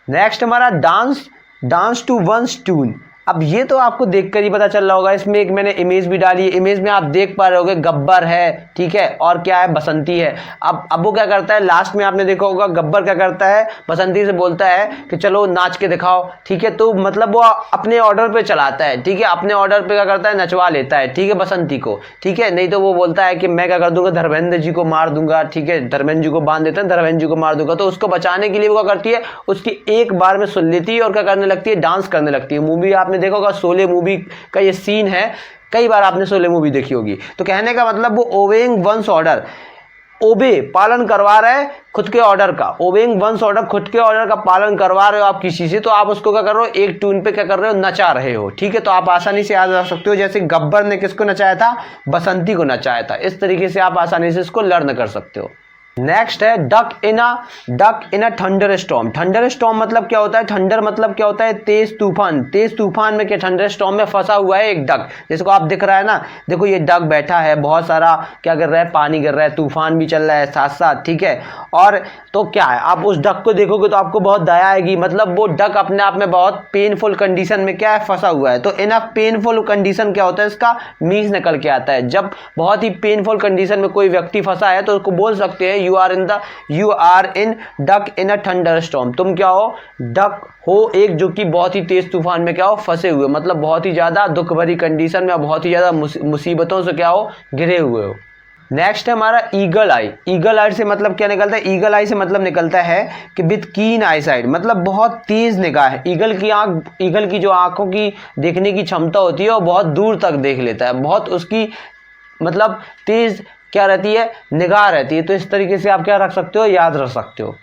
नेक्स्ट हमारा डांस टू वंस ट्यून। अब ये तो आपको देखकर ही पता चल रहा होगा, इसमें एक मैंने इमेज भी डाली है, इमेज में आप देख पा रहे होगे गब्बर है, ठीक है, और क्या है, बसंती है। अब वो क्या करता है, लास्ट में आपने देखा होगा गब्बर क्या करता है, बसंती से बोलता है कि चलो नाच के दिखाओ, ठीक है। तो मतलब वो अपने ऑर्डर पे चलाता है, ठीक है, अपने ऑर्डर पे क्या करता है, नचवा लेता है, ठीक है, बसंती को, ठीक है। नहीं तो वो बोलता है कि मैं क्या कर दूंगा, धर्मेंद्र जी को मार दूंगा, ठीक है, धर्मेंद्र जी को बांध देते हैं, धर्मेंद्र जी को मार दूंगा। तो उसको बचाने के लिए वो क्या करती है, उसकी एक बार में सुन लेती है और क्या करने लगती है, डांस करने लगती है। मूवी आपने देखा होगा, शोले मूवी का ये सीन है, कई बार आपने शोले मूवी देखी होगी। तो कहने का मतलब वो ओबेइंग वंस ऑर्डर, ओबे पालन करवा रहे हैं खुद के ऑर्डर का, ओबेइंग वंस ऑर्डर, खुद के ऑर्डर का पालन करवा रहे हो आप किसी से, तो आप उसको क्या कर रहे हो, एक ट्यून पे क्या कर रहे हो, नचा रहे हो, ठीक है। तो आप आसानी से याद रख सकते हो, जैसे गब्बर ने किसको नचाया था, बसंती को नचाया था। इस तरीके से आप आसानी से इसको लर्न कर सकते हो। नेक्स्ट है duck in a thunder storm. Thunder storm मतलब क्या होता है, थंडर मतलब क्या होता है, तेज तूफान। तेज तूफान में क्या, थंडर स्टॉर्म में फंसा हुआ है एक डक, जिसको आप दिख रहा है ना, देखो ये डक बैठा है, बहुत सारा क्या कर रहा है, पानी गिर रहा है, तूफान भी चल रहा है साथ साथ, ठीक है। और तो क्या है, आप उस डक को देखोगे तो आपको बहुत दया आएगी, मतलब वो डक अपने आप में बहुत पेनफुल कंडीशन में क्या है, फंसा हुआ है। तो इन अ पेनफुल कंडीशन क्या होता है, इसका मीन्स निकल के आता है। जब बहुत ही पेनफुल कंडीशन में कोई व्यक्ति फंसा है तो उसको बोल सकते हैं you are in duck in a thunderstorm. तुम क्या हो, डक हो एक जो कि बहुत ही तेज तूफान में क्या हो, फंसे हुए, मतलब बहुत ही ज्यादा दुख भरी कंडीशन में, बहुत ही ज्यादा मुसीबतों से क्या हो, घिरे हुए हो। नेक्स्ट है हमारा ईगल आई। ईगल आई से मतलब क्या निकलता है, ईगल आई से मतलब निकलता है कि विद कीन आई साइड, मतलब बहुत तेज निगाह है। ईगल की आंख, ईगल की जो आंखों की देखने की क्षमता होती है वो बहुत दूर तक देख लेता है, बहुत उसकी मतलब तेज क्या रहती है, निगाह रहती है। तो इस तरीके से आप क्या रख सकते हो, याद रख सकते हो।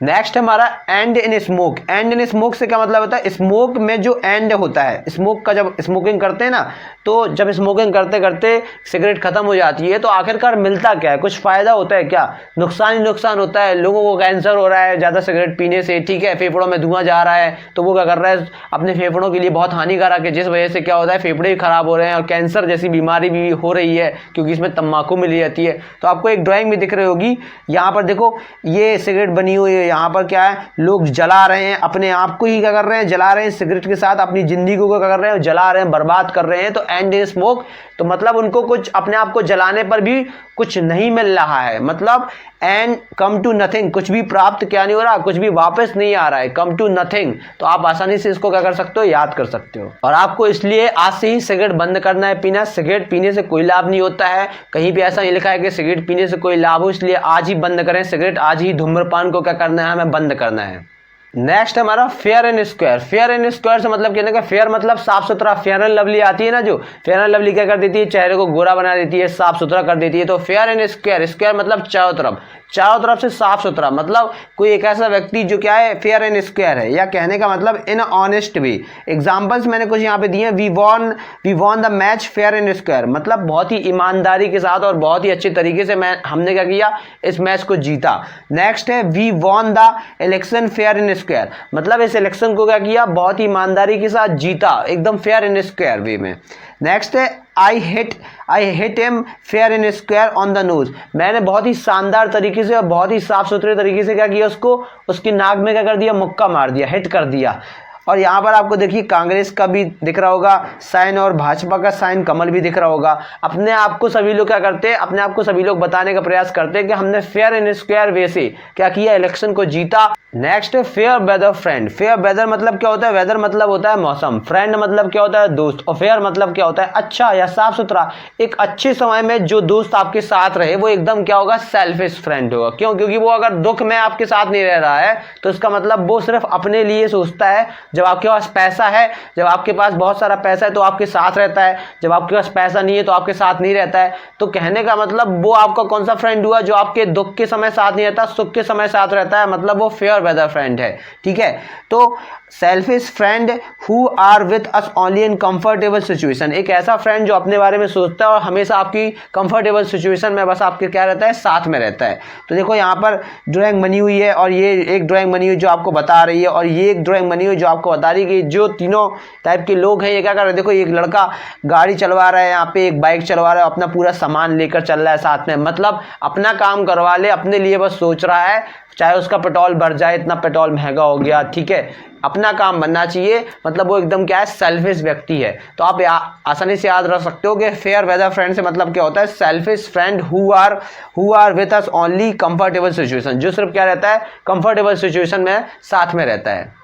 नेक्स्ट हमारा and in smoke. And in smoke से क्या मतलब होता है, स्मोक में जो एंड होता है, स्मोक का जब स्मोकिंग करते हैं ना, तो जब स्मोकिंग करते करते सिगरेट खत्म हो जाती है तो आखिरकार मिलता क्या है, कुछ फायदा होता है क्या, नुकसान ही नुकसान होता है। लोगों को कैंसर हो रहा है ज़्यादा सिगरेट पीने से, ठीक है, फेफड़ों में धुआं जा रहा है, तो वो क्या कर रहा है, अपने फेफड़ों के लिए बहुत हानिकारक है, जिस वजह से क्या होता है, फेफड़े भी खराब हो रहे हैं और कैंसर जैसी बीमारी भी हो रही है, क्योंकि इसमें तम्बाकू मिली जाती है। तो आपको एक ड्राइंग में दिख रही होगी, यहाँ पर देखो ये सिगरेट बनी हुई है, यहाँ पर क्या है, लोग जला रहे हैं, अपने आप को ही क्या कर रहे हैं, जला रहे हैं, सिगरेट के साथ अपनी जिंदगी को क्या कर रहे हैं, जला रहे हैं, बर्बाद कर रहे हैं। तो एंड इन स्मोक, तो मतलब उनको कुछ अपने आप को जलाने पर भी कुछ नहीं मिल रहा है, मतलब एंड कम टू नथिंग, कुछ भी प्राप्त क्या नहीं हो रहा, कुछ भी वापस नहीं आ रहा है, कम टू नथिंग। तो आप आसानी से इसको क्या कर सकते हो, याद कर सकते हो। और आपको इसलिए आज से ही सिगरेट बंद करना है पीना। सिगरेट पीने से कोई लाभ नहीं होता है, कहीं भी ऐसा नहीं लिखा है कि सिगरेट पीने से कोई लाभ हो, इसलिए आज ही बंद करें सिगरेट, आज ही धूम्रपान को क्या करना है, हमें बंद करना है। नेक्स्ट हमारा fair and square. Fair and square से मतलब कहने का, फेयर मतलब साफ सुथरा, फेयर एंड लवली आती है ना, जो फेयर एंड लवली क्या कर देती है, चेहरे को गोरा बना देती है, साफ सुथरा कर देती है। तो फेयर एंड स्क्वायर, स्क्वायर मतलब चारों तरफ, चारों तरफ से साफ सुथरा, मतलब कोई एक ऐसा व्यक्ति जो क्या है, फेयर एंड स्क्वायर है। या कहने का मतलब इन ऑनेस्ट वे। एग्जांपल्स मैंने कुछ यहाँ पे दिए हैं, we won the match fair and square, मतलब बहुत ही ईमानदारी के साथ और बहुत ही अच्छे तरीके से हमने क्या किया, इस मैच को जीता। नेक्स्ट है we won the election fair and square, मतलब इस इलेक्शन को क्या किया, बहुत ही ईमानदारी के साथ जीता, एकदम फेयर एंड स्क्वायर वे में। नेक्स्ट है I hit him fair in square on the nose. मैंने बहुत ही शानदार तरीके से और बहुत ही साफ सुथरे तरीके से क्या किया, उसको उसकी नाक में क्या कर दिया, मुक्का मार दिया, हिट कर दिया। और यहाँ पर आपको देखिए कांग्रेस का भी दिख रहा होगा साइन और भाजपा का साइन कमल भी दिख रहा होगा। अपने आप को सभी लोग क्या करते हैं, अपने आप को सभी लोग बताने का प्रयास करते हैं कि हमने फेयर एंड स्क्वायर वे से क्या किया, इलेक्शन को जीता। नेक्स्ट है fair weather friend. Fair weather मतलब क्या होता है, वेदर मतलब होता है मौसम, फ्रेंड मतलब क्या होता है, दोस्त, और फेयर मतलब क्या होता है, अच्छा या साफ सुथरा। एक अच्छे समय में जो दोस्त आपके साथ रहे वो एकदम क्या होगा, सेल्फिश फ्रेंड होगा। क्यों? क्योंकि वो अगर दुख में आपके साथ नहीं रह रहा है तो इसका मतलब वो सिर्फ अपने लिए सोचता है। जब आपके पास पैसा है, जब आपके पास बहुत सारा पैसा है तो आपके साथ रहता है, जब आपके पास पैसा नहीं है तो आपके साथ नहीं रहता है। तो कहने का मतलब वो आपका कौन सा फ्रेंड हुआ, जो आपके दुख के समय साथ नहीं रहता, सुख के समय साथ रहता है, मतलब वो फेयर वेदर फ्रेंड है। ठीक है, तो selfish friend who are with us only in comfortable situation. एक ऐसा फ्रेंड जो अपने बारे में सोचता है और हमेशा आपकी कंफर्टेबल सिचुएशन में बस आपके क्या रहता है, साथ में रहता है। तो देखो यहाँ पर ड्राइंग बनी हुई है और ये एक ड्राइंग बनी हुई जो आपको बता रही है, और ये एक ड्राइंग बनी हुई जो आपको बता रही है कि जो तीनों टाइप के लोग हैं ये क्या कर रहे हैं। देखो एक लड़का गाड़ी चलवा रहा है, यहाँ पे एक बाइक चलवा रहा है, अपना पूरा सामान लेकर चल रहा है साथ में, मतलब अपना काम करवा ले, अपने लिए बस सोच रहा है, चाहे उसका पेट्रोल बढ़ जाए, इतना पेट्रोल महंगा हो गया, ठीक है, अपना काम बनना चाहिए, मतलब वो एकदम क्या है, सेल्फिश व्यक्ति है। तो आप आसानी से याद रख सकते हो कि फेयर वेदर फ्रेंड से मतलब क्या होता है, selfish friend who are with us only comfortable situation, जो सिर्फ क्या रहता है, कंफर्टेबल सिचुएशन में साथ में रहता है।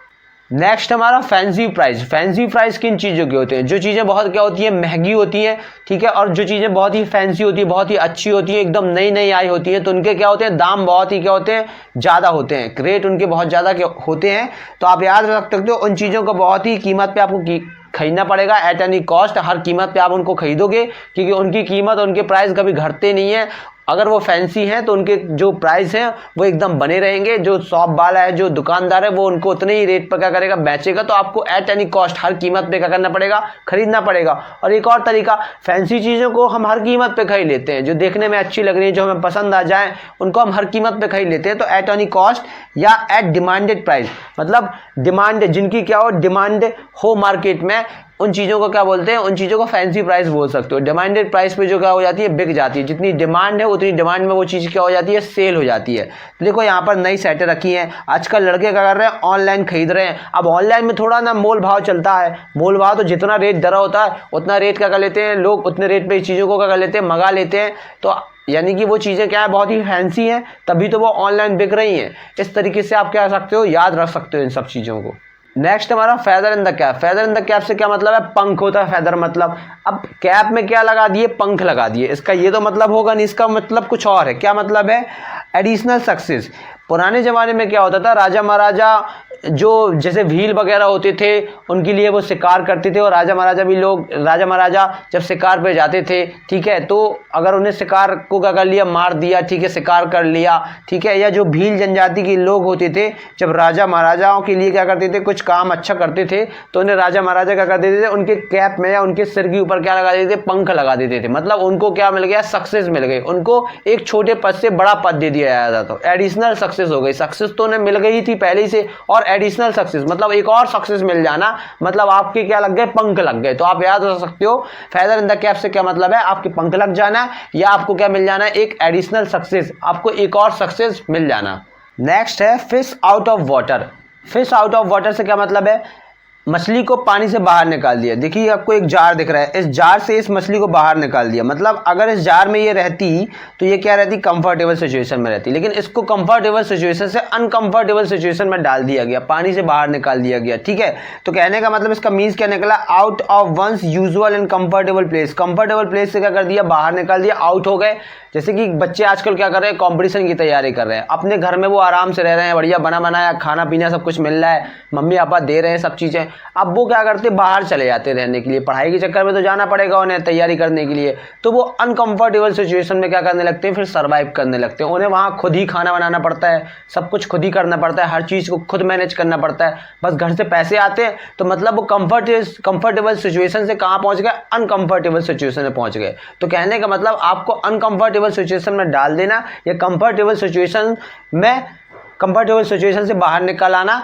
नेक्स्ट हमारा फैंसी प्राइस। फैंसी प्राइस किन चीज़ों के होते हैं, जो चीज़ें बहुत क्या होती है, महंगी होती हैं, ठीक है, और जो चीज़ें बहुत ही फैंसी होती है, बहुत ही अच्छी होती है, एकदम नई नई आई होती है, तो उनके क्या होते हैं, दाम बहुत ही क्या होते हैं, ज़्यादा होते हैं, रेट उनके बहुत ज़्यादा होते हैं। तो आप याद रख सकते हो उन चीज़ों को बहुत ही कीमत पे आपको खरीदना पड़ेगा, एट एनी कॉस्ट, हर कीमत पे आप उनको खरीदोगे, क्योंकि उनकी कीमत, उनके प्राइस कभी घटते नहीं है। अगर वो फैंसी हैं तो उनके जो प्राइस हैं वो एकदम बने रहेंगे। जो शॉप वाला है, जो दुकानदार है, वो उनको उतने ही रेट पर क्या करेगा, बेचेगा। तो आपको एट एनी कॉस्ट, हर कीमत पे क्या करना पड़ेगा, खरीदना पड़ेगा। और एक और तरीका, फैंसी चीज़ों को हम हर कीमत पे खरीद लेते हैं, जो देखने में अच्छी लग रही है, जो हमें पसंद आ जाए, उनको हम हर कीमत पे खरीद लेते हैं। तो एट एनी कॉस्ट या एट डिमांडेड प्राइस, मतलब डिमांड, जिनकी क्या हो, डिमांड हो मार्केट में, उन चीज़ों को क्या बोलते हैं, उन चीज़ों को फैंसी प्राइस बोल सकते हो। डिमांडेड प्राइस पे जो क्या हो जाती है, बिक जाती है, जितनी डिमांड है उतनी डिमांड में वो चीज़ क्या हो जाती है, सेल हो जाती है। तो देखो यहाँ पर नई सेटें रखी हैं। आजकल लड़के क्या कर रहे हैं, ऑनलाइन खरीद रहे हैं। अब ऑनलाइन में थोड़ा ना मोल भाव चलता है, मोल भाव तो जितना रेट धरा होता है उतना रेट क्या कर लेते हैं लोग, उतने रेट पर चीज़ों को क्या कर लेते हैं, मंगा लेते हैं। तो यानी कि वो चीज़ें क्या है, बहुत ही फैंसी हैं, तभी तो वो ऑनलाइन बिक रही हैं। इस तरीके से आप क्या सकते हो, याद रख सकते हो इन सब चीज़ों को। नेक्स्ट हमारा feather in the cap. Feather in the cap से क्या मतलब है, पंख होता है फेदर मतलब। अब कैप में क्या लगा दिए, पंख लगा दिए, इसका ये तो मतलब होगा नहीं, इसका मतलब कुछ और है। क्या मतलब है, एडिशनल सक्सेस। पुराने ज़माने में क्या होता था, राजा महाराजा जो जैसे व्हील वगैरह होते थे उनके लिए वो शिकार करते थे, और राजा महाराजा जब शिकार पे जाते थे, ठीक है, तो अगर उन्हें शिकार को क्या कर लिया, मार दिया, ठीक है, शिकार कर लिया, ठीक है, या जो भील जनजाति के लोग होते थे, जब राजा महाराजाओं के लिए क्या करते थे, कुछ काम अच्छा करते थे, तो उन्हें राजा महाराजा क्या कर देते थे, उनके कैप में या उनके सिर के ऊपर क्या लगा देते थे, पंख लगा देते थे। मतलब उनको क्या मिल गया, सक्सेस मिल गई, उनको एक छोटे पद से बड़ा पद दे दिया जाता। तो एडिशनल सक्सेस हो गई, सक्सेस तो उन्हें मिल गई थी पहले से, और एडिशनल सक्सेस मतलब एक और सक्सेस मिल जाना, मतलब आपके क्या लग गए, पंख लग गए। तो आप याद रख सकते हो फेदर इन द कैप से क्या मतलब है, आपके पंख लग जाना, या आपको क्या मिल जाना, एक एडिशनल सक्सेस, आपको एक और सक्सेस मिल जाना। नेक्स्ट है fish out of water. Fish out of water से क्या मतलब है, मछली को पानी से बाहर निकाल दिया। देखिए आपको एक जार दिख रहा है, इस जार से इस मछली को बाहर निकाल दिया, मतलब अगर इस जार में ये रहती तो ये क्या रहती, कंफर्टेबल सिचुएशन में रहती, लेकिन इसको कंफर्टेबल सिचुएशन से अनकंफर्टेबल सिचुएशन में डाल दिया गया, पानी से बाहर निकाल दिया गया, ठीक है। तो कहने का मतलब इसका मीन्स क्या निकला, out of one's usual and comfortable place. Comfortable place से क्या कर दिया, बाहर निकाल दिया, आउट हो गए। जैसे कि बच्चे आजकल क्या कर रहे हैं, कंपटीशन की तैयारी कर रहे हैं, अपने घर में वो आराम से रह रहे हैं, बढ़िया बना बनाया खाना पीना सब कुछ मिल रहा है, मम्मी पापा दे रहे हैं सब चीज़ें। अब वो क्या करते, बाहर चले जाते रहने के लिए, पढ़ाई के चक्कर में तो जाना पड़ेगा उन्हें तैयारी करने के लिए, तो वो अनकंफर्टेबल सिचुएशन में क्या करने लगते हैं, फिर सर्वाइव करने लगते हैं। उन्हें वहाँ खुद ही खाना बनाना पड़ता है, सब कुछ खुद ही करना पड़ता है, हर चीज़ को खुद मैनेज करना पड़ता है, बस घर से पैसे आते हैं। तो मतलब वो कंफर्टेबल सिचुएशन से कहाँ पहुँच गए, अनकंफर्टेबल सिचुएशन में पहुँच गए। तो कहने का मतलब आपको अनकंफर्टेबल सिचुएशन में डाल देना, या कंफर्टेबल सिचुएशन से बाहर निकल आना,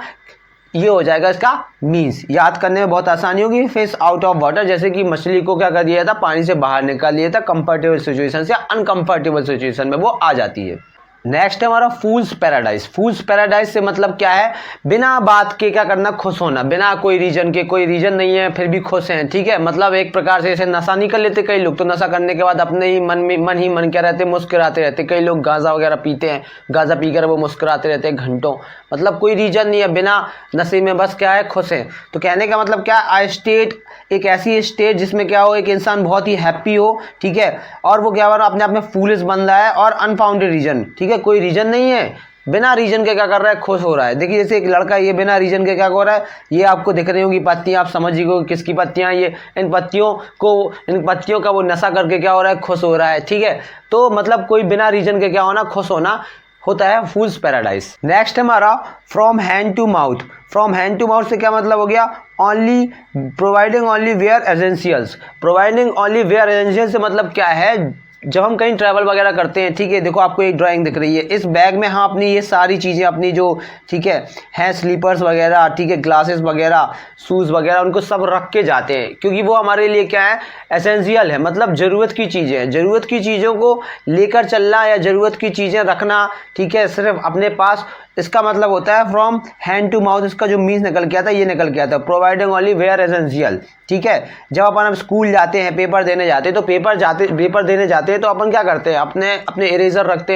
ये हो जाएगा इसका मीन्स। याद करने में बहुत आसानी होगी। फिश आउट ऑफ वाटर, जैसे कि मछली को क्या कर दिया था, पानी से बाहर निकाल लिया था, कंफर्टेबल सिचुएशन से अनकंफर्टेबल सिचुएशन में वो आ जाती है। नेक्स्ट है हमारा फूल्स पैराडाइज। फूल्स पैराडाइज से मतलब क्या है, बिना बात के क्या करना, खुश होना, बिना कोई रीजन के, कोई रीजन नहीं है फिर भी खुश हैं, ठीक है। मतलब एक प्रकार से ऐसे नशा नहीं कर लेते कई लोग, तो नशा करने के बाद अपने ही मन क्या रहते, मुस्कुराते रहते। कई लोग गांजा वगैरह पीते हैं, गांजा पीकर वो मुस्कुराते रहते हैं घंटों, मतलब कोई रीजन नहीं है, बिना नशे में बस क्या है, खुश हैं। तो कहने का मतलब क्या, आई स्टेट, एक ऐसी स्टेट जिसमें क्या हो, एक इंसान बहुत ही हैप्पी हो, ठीक है, और वो क्या हो रहा है, अपने आप में फूलिश बन रहा है और अनफाउंडेड रीजन, ठीक है, कोई रीजन नहीं है, बिना रीजन के क्या कर रहा है, खुश हो रहा है। देखिए जैसे एक लड़का ये बिना रीजन के क्या हो रहा है, ये आपको दिख रही होगी पत्तियां, आप समझिएगा किसकी पत्तियां, ये इन पत्तियों का वो नशा करके क्या हो रहा है, खुश हो रहा है, ठीक है। तो मतलब कोई बिना रीजन के क्या होना, खुश होना होता है फूल्स पैराडाइज। नेक्स्ट हमारा from hand to mouth. From hand to mouth से क्या मतलब हो गया, only providing only bare essentials. Providing only bare essentials से मतलब क्या है, जब हम कहीं ट्रैवल वगैरह करते हैं, ठीक है, देखो आपको एक ड्राइंग दिख रही है, इस बैग में हम अपनी ये सारी चीज़ें अपनी जो, ठीक है स्लीपर्स वगैरह, ठीक है, ग्लासेस वगैरह, शूज़ वगैरह, उनको सब रख के जाते हैं, क्योंकि वो हमारे लिए क्या है, एसेंशियल है, मतलब ज़रूरत की चीज़ें हैं। ज़रूरत की चीज़ों को लेकर चलना या ज़रूरत की चीज़ें रखना, ठीक है, सिर्फ अपने पास, इसका मतलब होता है फ्रॉम हैंड टू माउथ। इसका जो मीन्स निकल के आता है, ये निकल के आता है प्रोवाइडिंग ओनली वेयर एसेंशियल, ठीक है। जब अपन स्कूल जाते हैं, पेपर देने जाते हैं, तो पेपर देने जाते हैं तो अपन क्या करते हैं, अपने इरेजर रखते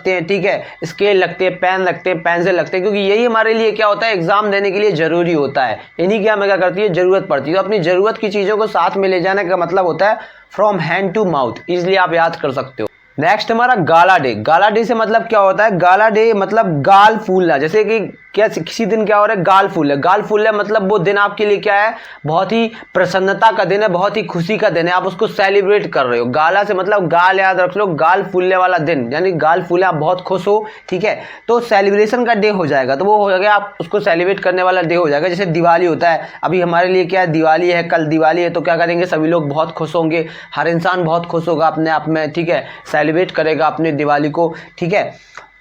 हैं, ठीक है, स्केल रखते हैं, पेन रखते हैं, पेंसिल रखते हैं, क्योंकि यही हमारे लिए क्या होता है, एग्जाम देने के लिए जरूरी होता है। इन्हीं की हमें क्या करती है, जरूरत पड़ती है। तो अपनी जरूरत की चीज़ों को साथ में ले जाने का मतलब होता है फ्रॉम हैंड टू माउथ, इसलिए आप याद कर सकते हो। नेक्स्ट हमारा गाला डे। गाला डे से मतलब क्या होता है, गाला डे मतलब गाल फूलना, जैसे कि क्या किसी दिन क्या हो रहा है, गाल फूल है। गाल फूल है मतलब वो दिन आपके लिए क्या है, बहुत ही प्रसन्नता का दिन है, बहुत ही खुशी का दिन है, आप उसको सेलिब्रेट कर रहे हो। गाला से मतलब गाल, याद रख लो, गाल फूलने वाला दिन, यानी गाल फूले, आप बहुत खुश हो, ठीक है, तो सेलिब्रेशन का डे हो जाएगा, तो वो हो जाएगा आप उसको सेलिब्रेट करने वाला डे हो जाएगा। जैसे दिवाली होता है, अभी हमारे लिए क्या है, दिवाली है, कल दिवाली है, तो क्या करेंगे, सभी लोग बहुत खुश होंगे, हर इंसान बहुत खुश होगा अपने आप में, ठीक है, सेलिब्रेट करेगा अपनी दिवाली को, ठीक है।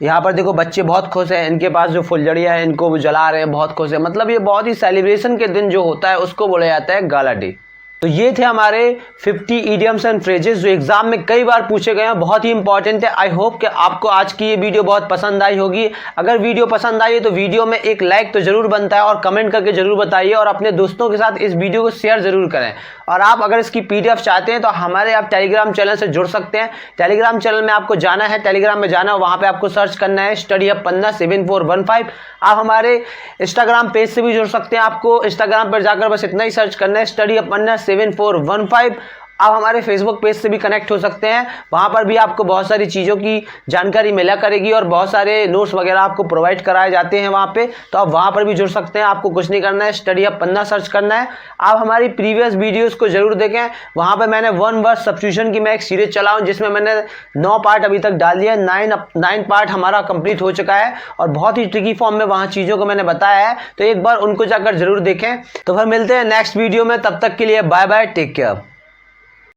यहाँ पर देखो बच्चे बहुत खुश हैं, इनके पास जो फुलझड़ियाँ हैं इनको वो जला रहे हैं, बहुत खुश है, मतलब ये बहुत ही सेलिब्रेशन के दिन जो होता है उसको बोला जाता है गाला डे। तो ये थे हमारे 50 इडियम्स एंड फ्रेजेस जो एग्जाम में कई बार पूछे गए हैं, बहुत ही इंपॉर्टेंट है। आई होप कि आपको आज की ये वीडियो बहुत पसंद आई होगी। अगर वीडियो पसंद आई है तो वीडियो में एक लाइक तो जरूर बनता है, और कमेंट करके जरूर बताइए, और अपने दोस्तों के साथ इस वीडियो को शेयर जरूर करें। और आप अगर इसकी PDF चाहते हैं तो हमारे आप टेलीग्राम चैनल से जुड़ सकते हैं। टेलीग्राम चैनल में आपको जाना है, टेलीग्राम में जाना है, वहाँ पे आपको सर्च करना है स्टडी हब पन्ना 7415। आप हमारे इंस्टाग्राम पेज से भी जुड़ सकते हैं, आपको इंस्टाग्राम पर जाकर बस इतना ही सर्च करना है स्टडी हब पन्ना 7415। आप हमारे फेसबुक पेज से भी कनेक्ट हो सकते हैं, वहाँ पर भी आपको बहुत सारी चीज़ों की जानकारी मिला करेगी और बहुत सारे नोट्स वगैरह आपको प्रोवाइड कराए जाते हैं वहाँ पे, तो आप वहाँ पर भी जुड़ सकते हैं। आपको कुछ नहीं करना है, स्टडी हब पन्ना सर्च करना है। आप हमारी प्रीवियस वीडियोस को जरूर देखें, वहाँ पर मैंने 1 वर्ड सब्स्टिट्यूशन की मैं एक सीरीज चलाऊँ जिसमें मैंने 9 पार्ट अभी तक डाल दिया है, 9 पार्ट हमारा कंप्लीट हो चुका है, और बहुत ही ट्रिकी फॉर्म में वहाँ चीज़ों को मैंने बताया है, तो एक बार उनको जाकर जरूर देखें। तो फिर मिलते हैं नेक्स्ट वीडियो में, तब तक के लिए बाय बाय, टेक केयर।